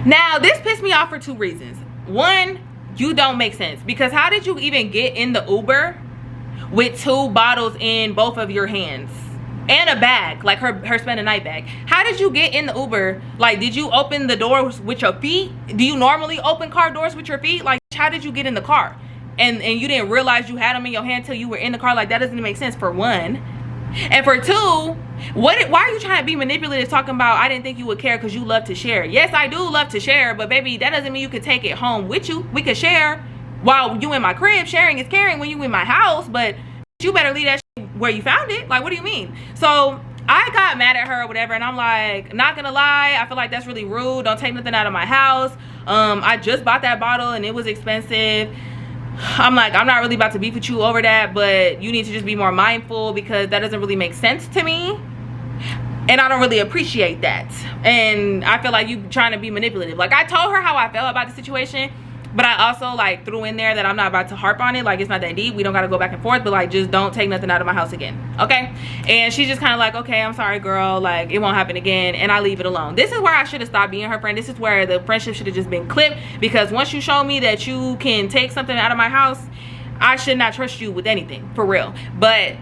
now this pissed me off for two reasons. One, you don't make sense, because how did you even get in the Uber with 2 bottles in both of your hands and a bag, like her spend a night bag? How did you get in the Uber? Like, did you open the doors with your feet? Do you normally open car doors with your feet? Like, how did you get in the car and you didn't realize you had them in your hand till you were in the car? Like, that doesn't make sense, for one. And for two, why are you trying to be manipulative talking about I didn't think you would care because you love to share? Yes, I do love to share, but baby, that doesn't mean you could take it home with you. We could share while you in my crib. Sharing is caring when you in my house, but you better leave that shit where you found it. Like, what do you mean? So I got mad at her or whatever, and I'm like, not gonna lie, I feel like that's really rude. Don't take nothing out of my house. I just bought that bottle and it was expensive. I'm like, I'm not really about to beef with you over that, but you need to just be more mindful because that doesn't really make sense to me, and I don't really appreciate that. And I feel like you trying to be manipulative. Like, I told her how I felt about the situation, but I also like threw in there that I'm not about to harp on it. Like, it's not that deep. We don't got to go back and forth, but like, just don't take nothing out of my house again, okay? And she's just kind of like, okay, I'm sorry, girl, like, it won't happen again, and I leave it alone. This is where I should have stopped being her friend. This is where the friendship should have just been clipped, because once you show me that you can take something out of my house, I should not trust you with anything, for real. But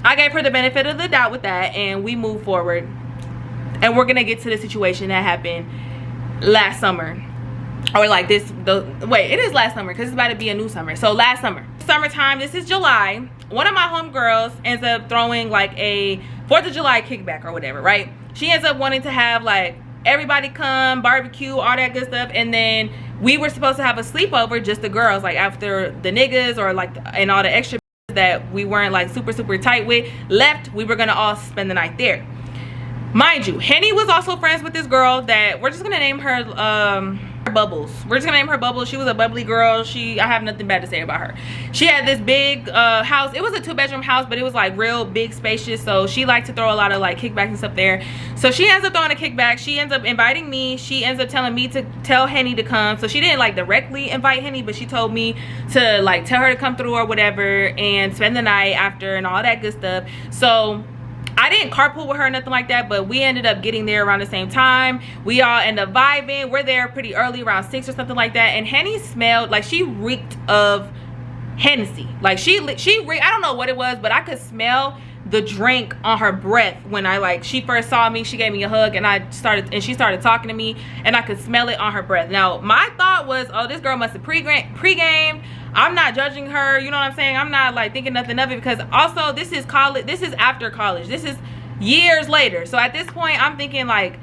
I gave her the benefit of the doubt with that, and we move forward, and we're gonna get to the situation that happened last summer. Or like it is last summer because it's about to be a new summer. So last summertime, this is July, one of my homegirls ends up throwing like a 4th of July kickback or whatever, right? She ends up wanting to have like everybody come, barbecue, all that good stuff. And then we were supposed to have a sleepover, just the girls, like after the niggas or like and all the extra that we weren't like super tight with left, we were gonna all spend the night there. Mind you, Henny was also friends with this girl that we're just gonna name her Bubbles. We're just gonna name her Bubbles. She was a bubbly girl. I have nothing bad to say about her. She had this big house. It was a 2-bedroom house, but it was like real big, spacious. So she liked to throw a lot of like kickbacks and stuff there. So she ends up throwing a kickback. She ends up inviting me. She ends up telling me to tell Henny to come. So she didn't like directly invite Henny, but she told me to like tell her to come through or whatever and spend the night after and all that good stuff. So I didn't carpool with her or nothing like that, but we ended up getting there around the same time. We all end up vibing. We're there pretty early, around 6 or something like that. And Henny smelled like she reeked of Hennessy. Like she I don't know what it was, but I could smell the drink on her breath when she first saw me. She gave me a hug and she started talking to me, and I could smell it on her breath. Now my thought was, oh, this girl must have pre-gamed. I'm not judging her, you know what I'm saying? I'm not like thinking nothing of it, because also this is college. This is after college. This is years later. So at this point, I'm thinking like,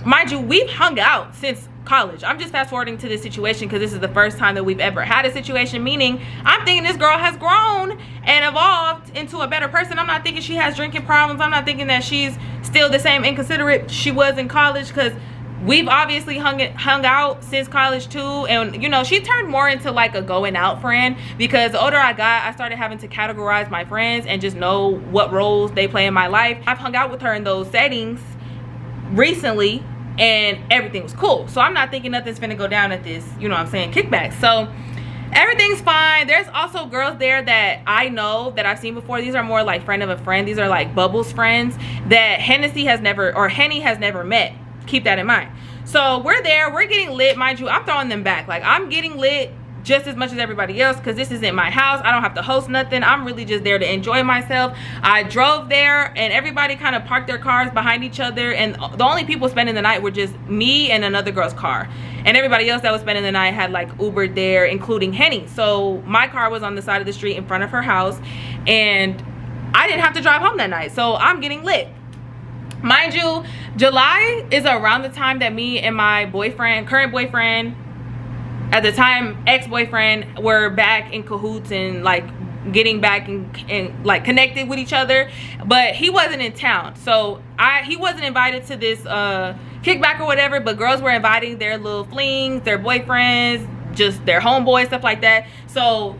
mind you, we've hung out since college. I'm just fast forwarding to this situation because this is the first time that we've ever had a situation, meaning I'm thinking this girl has grown and evolved into a better person. I'm not thinking she has drinking problems. I'm not thinking that she's still the same inconsiderate she was in college, because we've obviously hung out since college too. And you know, she turned more into like a going out friend, because the older I got, I started having to categorize my friends and just know what roles they play in my life. I've hung out with her in those settings recently and everything was cool. So I'm not thinking nothing's finna go down at this, you know what I'm saying, kickback. So everything's fine. There's also girls there that I know that I've seen before. These are more like friend of a friend. These are like Bubbles friends that Henny has never met. Keep that in mind. So we're there, we're getting lit. Mind you, I'm throwing them back. Like, I'm getting lit just as much as everybody else, because this isn't my house. I don't have to host nothing. I'm really just there to enjoy myself. I drove there and everybody kind of parked their cars behind each other, and the only people spending the night were just me and another girl's car, and everybody else that was spending the night had like Ubered there, including Henny. So my car was on the side of the street in front of her house, and I didn't have to drive home that night, so I'm getting lit. Mind you, July is around the time that me and my boyfriend, current boyfriend, at the time ex-boyfriend, were back in cahoots and like getting back and like connected with each other, but he wasn't in town, so he wasn't invited to this kickback or whatever, but girls were inviting their little flings, their boyfriends, just their homeboys, stuff like that. So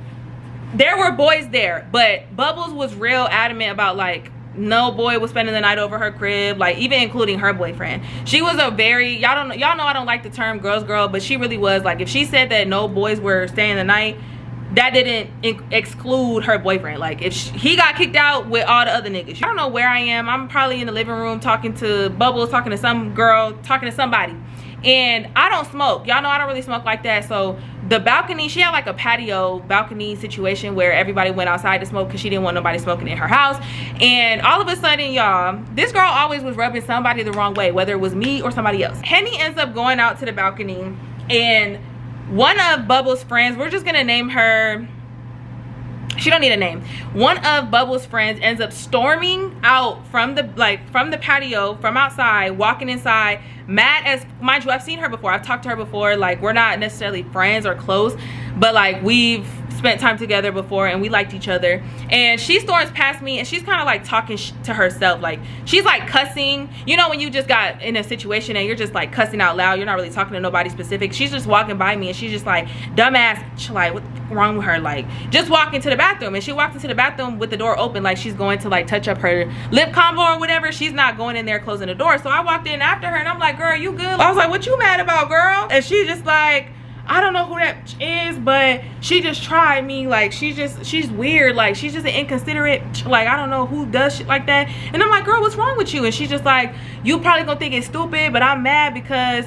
there were boys there, but Bubbles was real adamant about like no boy was spending the night over her crib, like even including her boyfriend. She was a very, y'all know I don't like the term girl's girl, but she really was. Like if she said that no boys were staying the night, that didn't exclude her boyfriend. Like if he got kicked out with all the other niggas. I don't know where I am. I'm probably in the living room talking to Bubbles, talking to some girl, talking to somebody. And I don't smoke. Y'all know I don't really smoke like that. So the balcony, she had like a patio balcony situation where everybody went outside to smoke because she didn't want nobody smoking in her house. And all of a sudden, y'all, this girl always was rubbing somebody the wrong way, whether it was me or somebody else. Henny ends up going out to the balcony, and one of Bubbles' friends, we're just gonna name her, she don't need a name. One of Bubbles' friends ends up storming out from the patio, from outside, walking inside, mad as, mind you, I've seen her before, I've talked to her before, like we're not necessarily friends or close, but like we've spent time together before and we liked each other. And she storms past me and she's kind of like talking to herself, like she's like cussing, you know, when you just got in a situation and you're just like cussing out loud, you're not really talking to nobody specific. She's just walking by me and she's just like, dumbass, like what's wrong with her, like just walking to the bathroom. And she walked into the bathroom with the door open, like she's going to like touch up her lip combo or whatever. She's not going in there closing the door. So I walked in after her and I'm like, girl, you good? I was like, what you mad about, girl? And she just like, I don't know who that is, but she just tried me. Like she's weird, like she's just an inconsiderate, like I don't know who does shit like that. And I'm like, girl, what's wrong with you? And she's just like, you probably gonna think it's stupid, but I'm mad because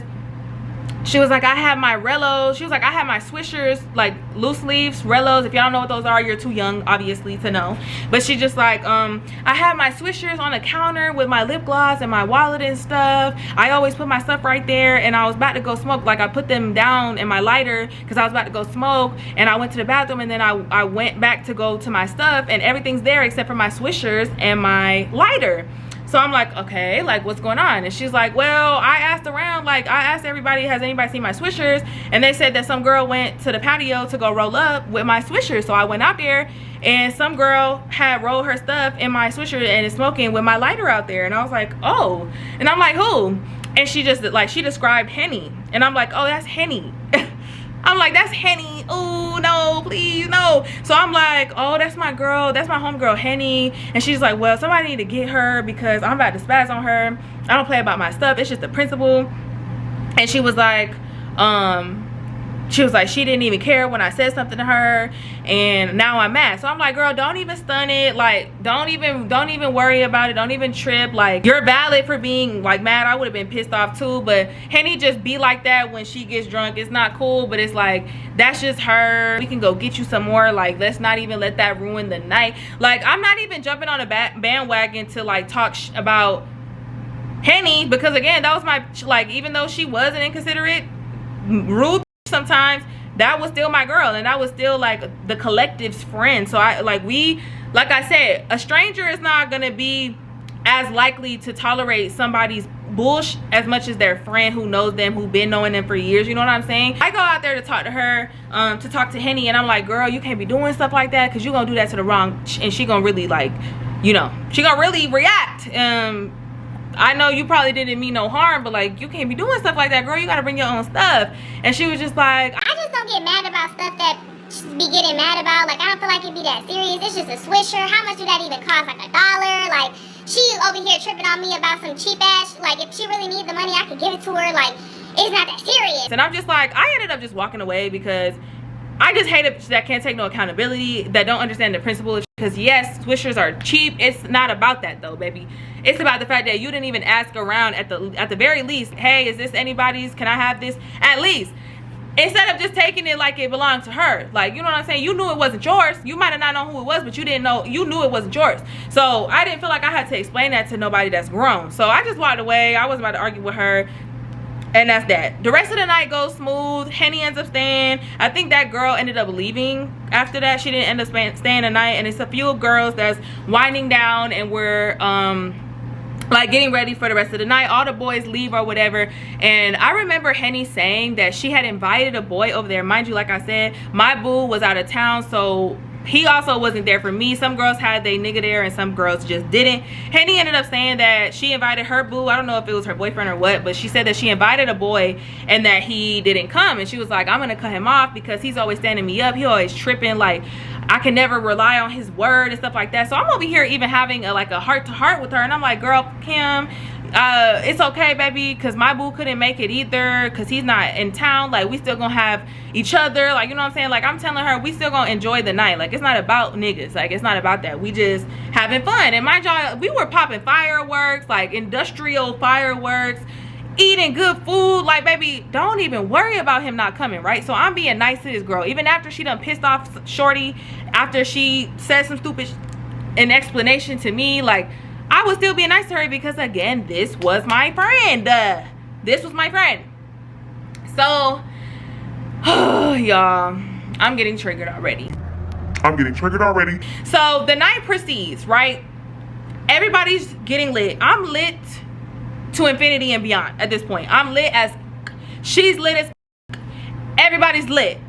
she was like, I have my Rellos. She was like, I have my Swishers, like loose leaves, Rellos. If y'all don't know what those are, you're too young, obviously, to know. But she just like, I have my Swishers on the counter with my lip gloss and my wallet and stuff. I always put my stuff right there. And I was about to go smoke. Like I put them down in my lighter because I was about to go smoke. And I went to the bathroom and then I went back to go to my stuff and everything's there except for my Swishers and my lighter. So I'm like, okay, like what's going on? And she's like, well, I asked around, like I asked everybody, has anybody seen my Swishers? And they said that some girl went to the patio to go roll up with my Swishers. So I went out there and some girl had rolled her stuff in my Swisher and is smoking with my lighter out there. And I was like, oh. And I'm like, who? And she just like, she described Henny. And I'm like, oh, that's Henny. I'm like, that's Henny. Oh no, please no. So I'm like, oh, that's my girl, that's my homegirl Henny. And she's like, well, somebody need to get her because I'm about to spaz on her. I don't play about my stuff, it's just the principle. And she was like, she didn't even care when I said something to her, and now I'm mad. So I'm like, girl, don't even stun it, like don't even worry about it, don't even trip. Like you're valid for being like mad. I would have been pissed off too, but Henny just be like that when she gets drunk. It's not cool, but it's like that's just her. We can go get you some more, like let's not even let that ruin the night. Like I'm not even jumping on a bandwagon to like talk about Henny, because again, that was my, like even though she was an inconsiderate, rude sometimes, that was still my girl and that was still like the collective's friend. So I like I said, a stranger is not gonna be as likely to tolerate somebody's bullshit as much as their friend who knows them, who been knowing them for years. You know what I'm saying? I go out there to talk to her, to talk to Henny, and I'm like, girl, you can't be doing stuff like that because you're gonna do that to the wrong, and she gonna really like, you know, she gonna really react. I know you probably didn't mean no harm, but like you can't be doing stuff like that, girl. You gotta bring your own stuff. And she was just like, I just don't get mad about stuff that be getting mad about. Like I don't feel like it'd be that serious. It's just a Swisher. How much do that even cost? Like $1? Like she over here tripping on me about some cheap ass. Like if she really needs the money, I could give it to her. Like it's not that serious. And I'm just like, I ended up just walking away because I just hate it that can't take no accountability, that don't understand the principle. Because yes, Swishers are cheap. It's not about that though, baby. It's about the fact that you didn't even ask around at the very least, hey, is this anybody's? Can I have this? At least instead of just taking it like it belonged to her. Like, you know what I'm saying? You knew it wasn't yours. You might have not known who it was, but you didn't know. You knew it wasn't yours. So I didn't feel like I had to explain that to nobody that's grown. So I just walked away. I wasn't about to argue with her. And that's that. The rest of the night goes smooth. Henny ends up staying. I think that girl ended up leaving after that. She didn't end up staying the night. And it's a few girls that's winding down, and we're like getting ready for the rest of the night. All the boys leave or whatever. And I remember Henny saying that she had invited a boy over there. Mind you, like I said, my boo was out of town, so he also wasn't there for me. Some girls had their nigga there and some girls just didn't. Henny ended up saying that she invited her boo. I don't know if it was her boyfriend or what, but she said that she invited a boy and that he didn't come. And she was like, I'm gonna cut him off because he's always standing me up. He always tripping. Like, I can never rely on his word and stuff like that. So I'm over here even having a heart-to-heart with her, and I'm like, girl, Kim, it's okay, baby, because my boo couldn't make it either because he's not in town. Like, we still gonna have each other. Like, you know what I'm saying? Like, I'm telling her we still gonna enjoy the night. Like, it's not about niggas. Like, it's not about that. We just having fun. And mind y'all, we were popping fireworks, like industrial fireworks, eating good food. Like, baby, don't even worry about him not coming, right? So I'm being nice to this girl even after she done pissed off shorty, after she said some stupid an explanation to me. Like, I was still being nice to her because, again, this was my friend. This was my friend. So y'all, I'm getting triggered already. So the night proceeds, right? Everybody's getting lit. I'm lit to infinity and beyond at this point. I'm lit as she's lit as everybody's lit.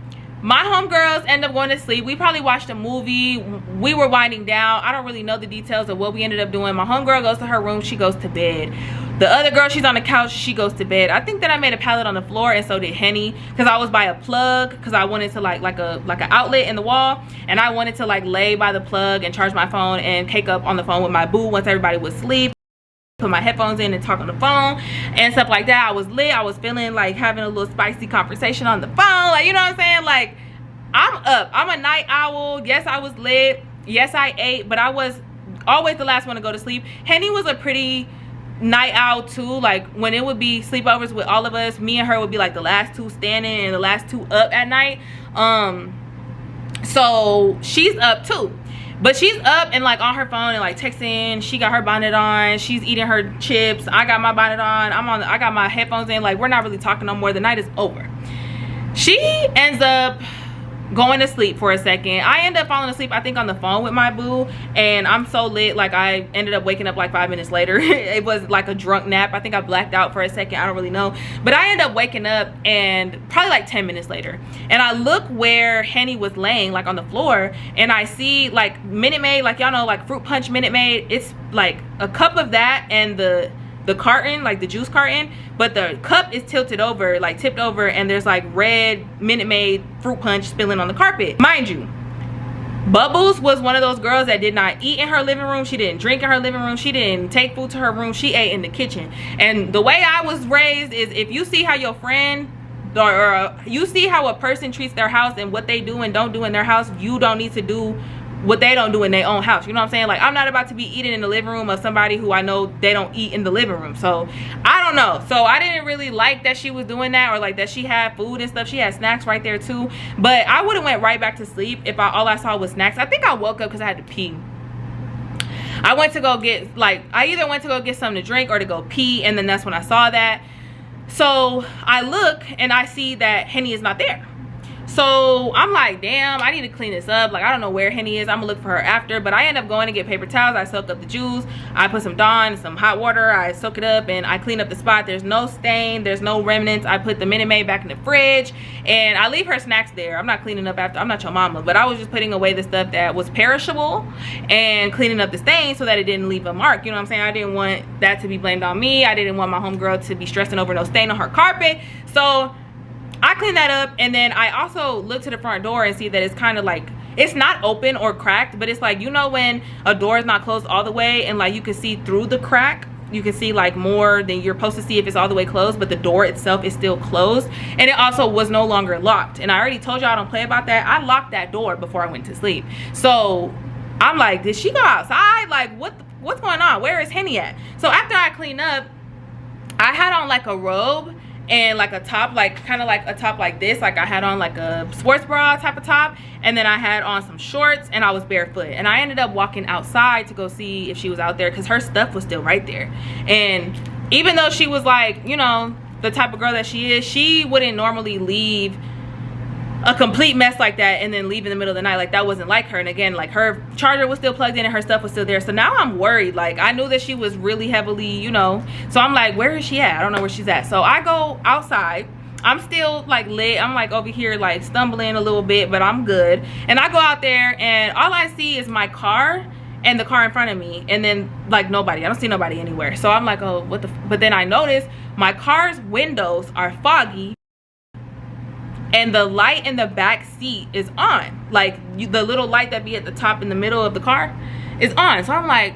My homegirls end up going to sleep. We probably watched a movie. We were winding down. I don't really know the details of what we ended up doing. My homegirl goes to her room. She goes to bed. The other girl, she's on the couch. She goes to bed. I think that I made a pallet on the floor, and so did Henny, because I was by a plug, because I wanted to like an outlet in the wall, and I wanted to like lay by the plug and charge my phone and cake up on the phone with my boo once everybody was asleep. Put my headphones in and talk on the phone and stuff like that. I was lit. I was feeling like having a little spicy conversation on the phone. Like, you know what I'm saying? Like, I'm up. I'm a night owl. Yes, I was lit. Yes, I ate, but I was always the last one to go to sleep. Henny was a pretty night owl too. Like, when it would be sleepovers with all of us, me and her would be like the last two standing and the last two up at night. So she's up too. But she's up and like on her phone and like texting. She got her bonnet on. She's eating her chips. I got my bonnet on. I got my headphones in. Like, we're not really talking no more. The night is over. She ends up going to sleep for a second. I end up falling asleep, I think, on the phone with my boo, and I'm so lit, like I ended up waking up like 5 minutes later. It was like a drunk nap. I think I blacked out for a second. I don't really know, but I ended up waking up and probably like 10 minutes later, and I look where Henny was laying, like on the floor, and I see like Minute Maid, like y'all know, like fruit punch Minute Maid. It's like a cup of that and the carton, like the juice carton, but the cup is tilted over, like tipped over, and there's like red Minute Maid fruit punch spilling on the carpet. Mind you, Bubbles was one of those girls that did not eat in her living room. She didn't drink in her living room. She didn't take food to her room. She ate in the kitchen. And the way I was raised is, if you see how your friend or you see how a person treats their house and what they do and don't do in their house, you don't need to do what they don't do in their own house. You know what I'm saying? Like, I'm not about to be eating in the living room of somebody who I know they don't eat in the living room. So I don't know. So I didn't really like that she was doing that, or like that she had food and stuff. She had snacks right there too, but I would have went right back to sleep if all I saw was snacks. I think I woke up because I had to pee. I went to go get, like, I either went to go get something to drink or to go pee, and then that's when I saw that. So I look and I see that Henny is not there. So I'm like, damn, I need to clean this up. Like, I don't know where Henny is. I'm gonna look for her after. But I end up going to get paper towels. I soak up the juice. I put some Dawn, some hot water. I soak it up and I clean up the spot. There's no stain. There's no remnants. I put the Minute Maid back in the fridge. And I leave her snacks there. I'm not cleaning up after. I'm not your mama. But I was just putting away the stuff that was perishable and cleaning up the stain so that it didn't leave a mark. You know what I'm saying? I didn't want that to be blamed on me. I didn't want my homegirl to be stressing over no stain on her carpet. So I cleaned that up, and then I also looked to the front door and see that it's kind of like, it's not open or cracked, but it's like, you know, when a door is not closed all the way and like you can see through the crack, you can see like more than you're supposed to see if it's all the way closed, but the door itself is still closed. And it also was no longer locked. And I already told y'all I don't play about that. I locked that door before I went to sleep. So I'm like, did she go outside? Like, what's going on? Where is Henny at? So after I cleaned up, I had on like a robe and like a top, like kind of like a top like this. Like I had on like a sports bra type of top, and then I had on some shorts, and I was barefoot. And I ended up walking outside to go see if she was out there, because her stuff was still right there. And even though she was like, you know, the type of girl that she is, she wouldn't normally leave a complete mess like that and then leave in the middle of the night. Like that wasn't like her. And again, like her charger was still plugged in and her stuff was still there. So now I'm worried. Like I knew that she was really heavily, you know, so I'm like, where is she at? I don't know where she's at. So I go outside. I'm still like lit. I'm like over here like stumbling a little bit, but I'm good. And I go out there and all I see is my car and the car in front of me, and then like nobody. I don't see nobody anywhere. So I'm like, oh, what the but then I notice my car's windows are foggy, and the light in the back seat is on. Like the little light that be at the top in the middle of the car is on. So I'm like,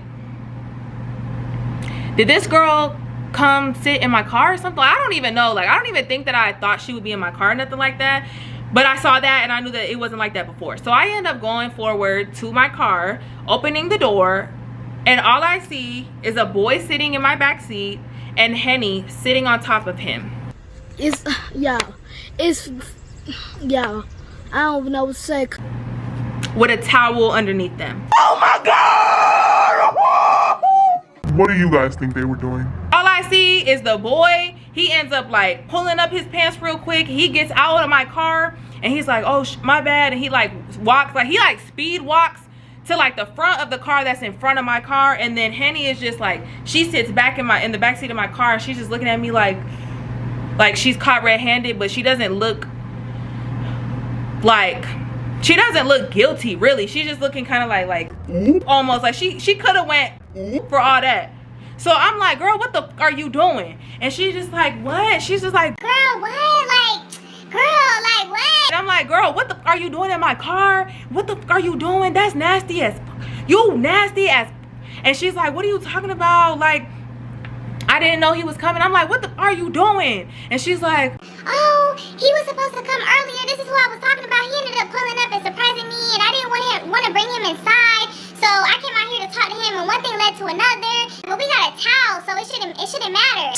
did this girl come sit in my car or something? I don't even know. Like I don't even think that I thought she would be in my car or nothing like that. But I saw that and I knew that it wasn't like that before. So I end up going forward to my car, opening the door, and all I see is a boy sitting in my back seat and Henny sitting on top of him. Yeah, I don't even know what to say. With a towel underneath them. Oh my God! What do you guys think they were doing? All I see is the boy. He ends up like pulling up his pants real quick. He gets out of my car and he's like, oh, my bad. And he like walks, like he like speed walks to like the front of the car that's in front of my car. And then Henny is just like, she sits back in the back seat of my car, and she's just looking at me like she's caught red-handed, but she doesn't look like, she doesn't look guilty really. She's just looking kind of like almost like she could have went for all that. So I'm like, girl, what the are you doing? And she's just like, what? She's just like, Girl, what? Like, girl, like, what? and I'm like, girl, what the are you doing in my car? What the are you doing? That's nasty as, you nasty as. And she's like, what are you talking about? Like, I didn't know he was coming. I'm like, what the are you doing? And she's like, Oh, he was supposed to come earlier. This is who I was talking about. He ended up pulling up and surprising me, and I didn't want to bring him inside. So I came out here to talk to him, and one thing led to another. But we got a towel, so it shouldn't matter.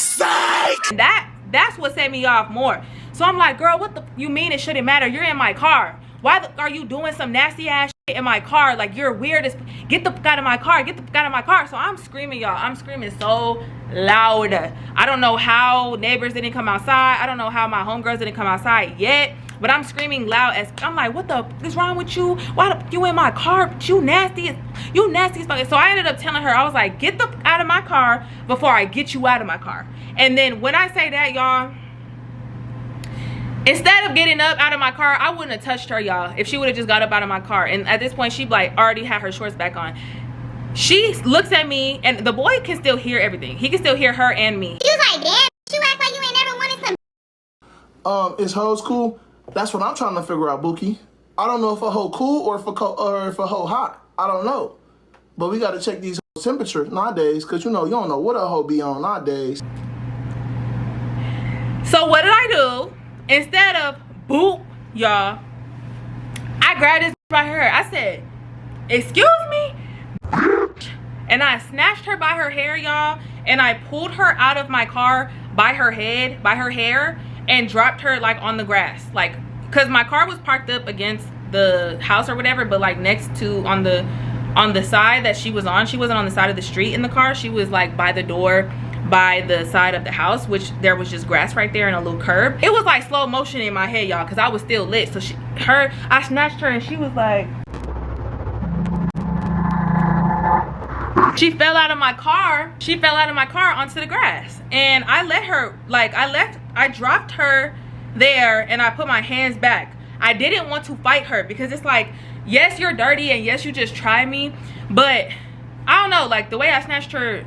that's what set me off more. So I'm like, girl, what the you mean it shouldn't matter? You're in my car. Why are you doing some nasty ass shit in my car? Like, you're weird as, get the fuck out of my car, get the fuck out of my car. So I'm screaming, y'all. I'm screaming so loud. I don't know how neighbors didn't come outside. I don't know how my homegirls didn't come outside yet, but I'm screaming loud as, I'm like, what the is wrong with you? Why the you in my car? You nasty as fuck. So I ended up telling her, I was like, get the fuck out of my car before I get you out of my car. And then when I say that, y'all, instead of getting up out of my car, I wouldn't have touched her, y'all, if she would have just got up out of my car. And at this point, she like already had her shorts back on. She looks at me, and the boy can still hear everything. He can still hear her and me. She was like, damn, you act like you ain't never wanted some. Is hoes cool? That's what I'm trying to figure out, Bookie. I don't know if a hoe cool or if a hoe hot. I don't know. But we got to check these temperatures nowadays, because, you know, you don't know what a hoe be on nowadays. So what did I do? Instead of boop, y'all, I grabbed this by her. I said, excuse me? And I snatched her by her hair, y'all, and I pulled her out of my car by her head, by her hair, and dropped her like on the grass. Like, cause my car was parked up against the house or whatever, but like next to on the side that she was on. She wasn't on the side of the street in the car. She was like by the door, by the side of the house, which there was just grass right there and a little curb. It was like slow motion in my head, y'all, because I was still lit. So I snatched her and she was like, she fell out of my car. She fell out of my car onto the grass. And I let her, like I dropped her there and I put my hands back. I didn't want to fight her because it's like, yes, you're dirty and yes, you just tried me. But I don't know, like the way I snatched her,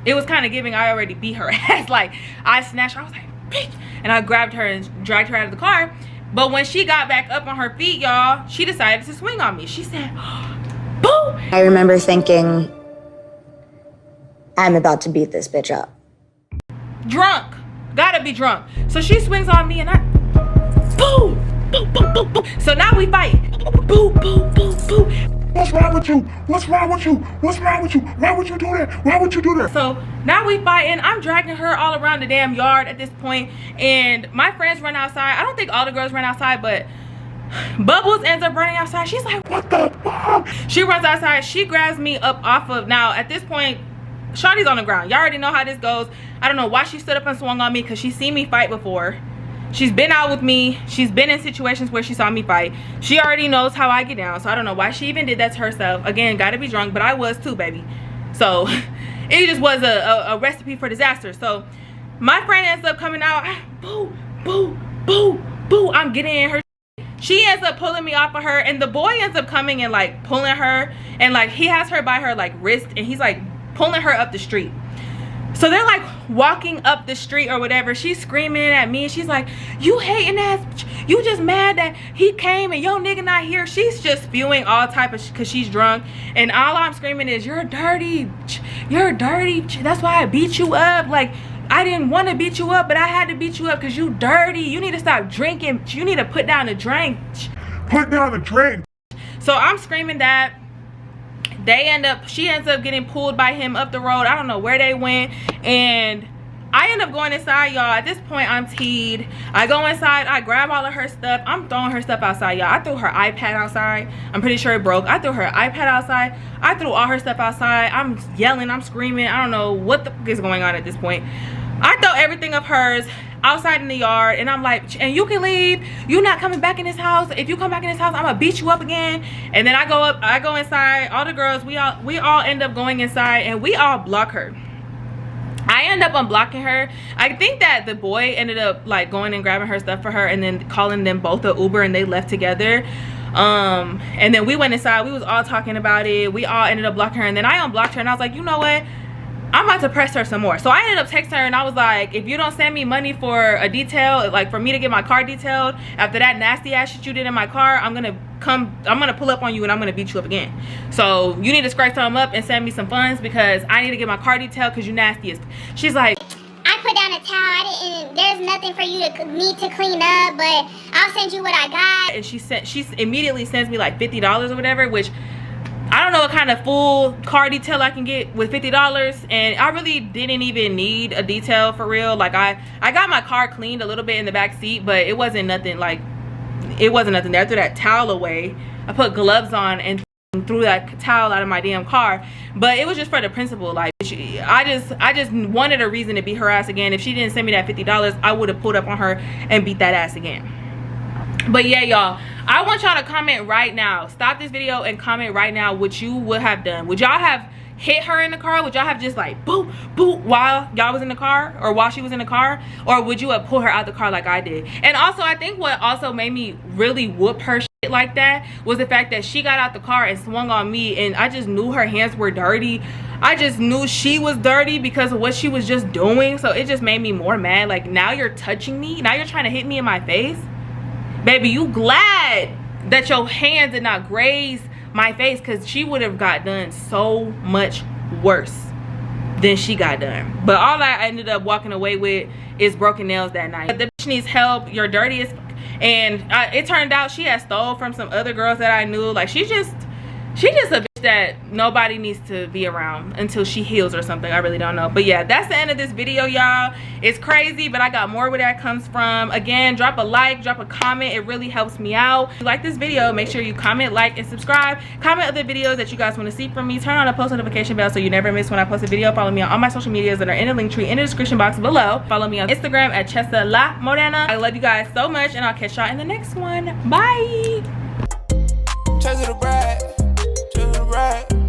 it was kind of giving I already beat her ass. Like I snatched her, I was like, bitch. And I grabbed her and dragged her out of the car. But when she got back up on her feet, y'all, she decided to swing on me. She said, boo. I remember thinking, I'm about to beat this bitch up. Drunk, gotta be drunk. So she swings on me and I, boo, boo, boo, boo, boo. So now we fight, boo, boo, boo, boo. What's wrong with you? What's wrong with you? What's wrong with you? Why would you do that? Why would you do that? So now we fighting. I'm dragging her all around the damn yard at this point, and my friends run outside. I don't think all the girls ran outside, but Bubbles ends up running outside. She's like, what the fuck? She runs outside. She grabs me up off of, now at this point, Shawty's on the ground. Y'all already know how this goes. I don't know why she stood up and swung on me, because she's seen me fight before. She's been out with me. She's been in situations where she saw me fight. She already knows how I get down, so I don't know why she even did that to herself. Again, gotta be drunk, but I was too, baby. So it just was a recipe for disaster. So my friend ends up coming out. Boo, boo, boo, boo. I'm getting in her. She ends up pulling me off of her, and the boy ends up coming and like pulling her, and like he has her by her like wrist, and he's like pulling her up the street. So they're like walking up the street or whatever. She's screaming at me, and she's like, you hating ass, you just mad that he came and your nigga not here. She's just spewing all type of because she's drunk, and all I'm screaming is, you're dirty, you're dirty, that's why I beat you up. Like, I didn't want to beat you up, but I had to beat you up because you dirty. You need to stop drinking. You need to put down the drink. Put down the drink. So I'm screaming that. She ends up getting pulled by him up the road. I don't know where they went, and I end up going inside, y'all. At this point, I'm teed. I go inside, I grab all of her stuff. I'm throwing her stuff outside, y'all. I threw her iPad outside. I'm pretty sure it broke. I threw her iPad outside. I threw all her stuff outside. I'm yelling, I'm screaming. I don't know what the fuck is going on at this point. I throw everything of hers outside in the yard, and I'm like, and you can leave. You're not coming back in this house. If you come back in this house, I'm gonna beat you up again. And then I go inside. All the girls, we all end up going inside, and we all block her. I end up unblocking her. I think that the boy ended up like going and grabbing her stuff for her, and then calling them both an Uber, and they left together. And then we went inside. We was all talking about it. We all ended up blocking her, and then I unblocked her, and I was like, you know what, I'm about to press her some more. So I ended up texting her, and I was like, if you don't send me money for a detail, like for me to get my car detailed after that nasty ass shit you did in my car, I'm gonna pull up on you, and I'm gonna beat you up again. So you need to scrape something up and send me some funds, because I need to get my car detailed because you nasty. She's like, I put down a towel. There's nothing for you to need to clean up, but I'll send you what I got. and she immediately sends me like $50 or whatever, which I don't know what kind of full car detail I can get with $50, and I really didn't even need a detail for real. Like I got my car cleaned a little bit in the back seat, but it wasn't nothing like, it wasn't nothing there. I threw that towel away. I put gloves on and threw that towel out of my damn car, but it was just for the principle. Like I just wanted a reason to beat her ass again. If she didn't send me that $50, I would have pulled up on her and beat that ass again. But yeah, y'all, I want y'all to comment right now. Stop this video and comment right now what you would have done. Would y'all have hit her in the car? Would y'all have just like boop boop while y'all was in the car, or while she was in the car? Or would you have pulled her out the car like I did? And also, I think what also made me really whoop her shit like that was the fact that she got out the car and swung on me, and I just knew her hands were dirty. I just knew she was dirty because of what she was just doing. So it just made me more mad. Like, now you're touching me, now you're trying to hit me in my face. Baby, you glad that your hands did not graze my face, because she would have got done so much worse than she got done. But all I ended up walking away with is broken nails that night. The bitch needs help. You're dirty as fuck. And it turned out she had stole from some other girls that I knew. Like, she's just a bitch that nobody needs to be around until she heals or something. I really don't know. But yeah, that's the end of this video, y'all. It's crazy, but I got more where that comes from. Again, drop a like, drop a comment. It really helps me out. If you like this video, make sure you comment, like, and subscribe. Comment other videos that you guys want to see from me. Turn on the post notification bell so you never miss when I post a video. Follow me on all my social medias that are in the link tree in the description box below. Follow me on Instagram at ChesaTheBrat. I love you guys so much, and I'll catch y'all in the next one. Bye. ChesaTheBrat. ChesaTheBrat.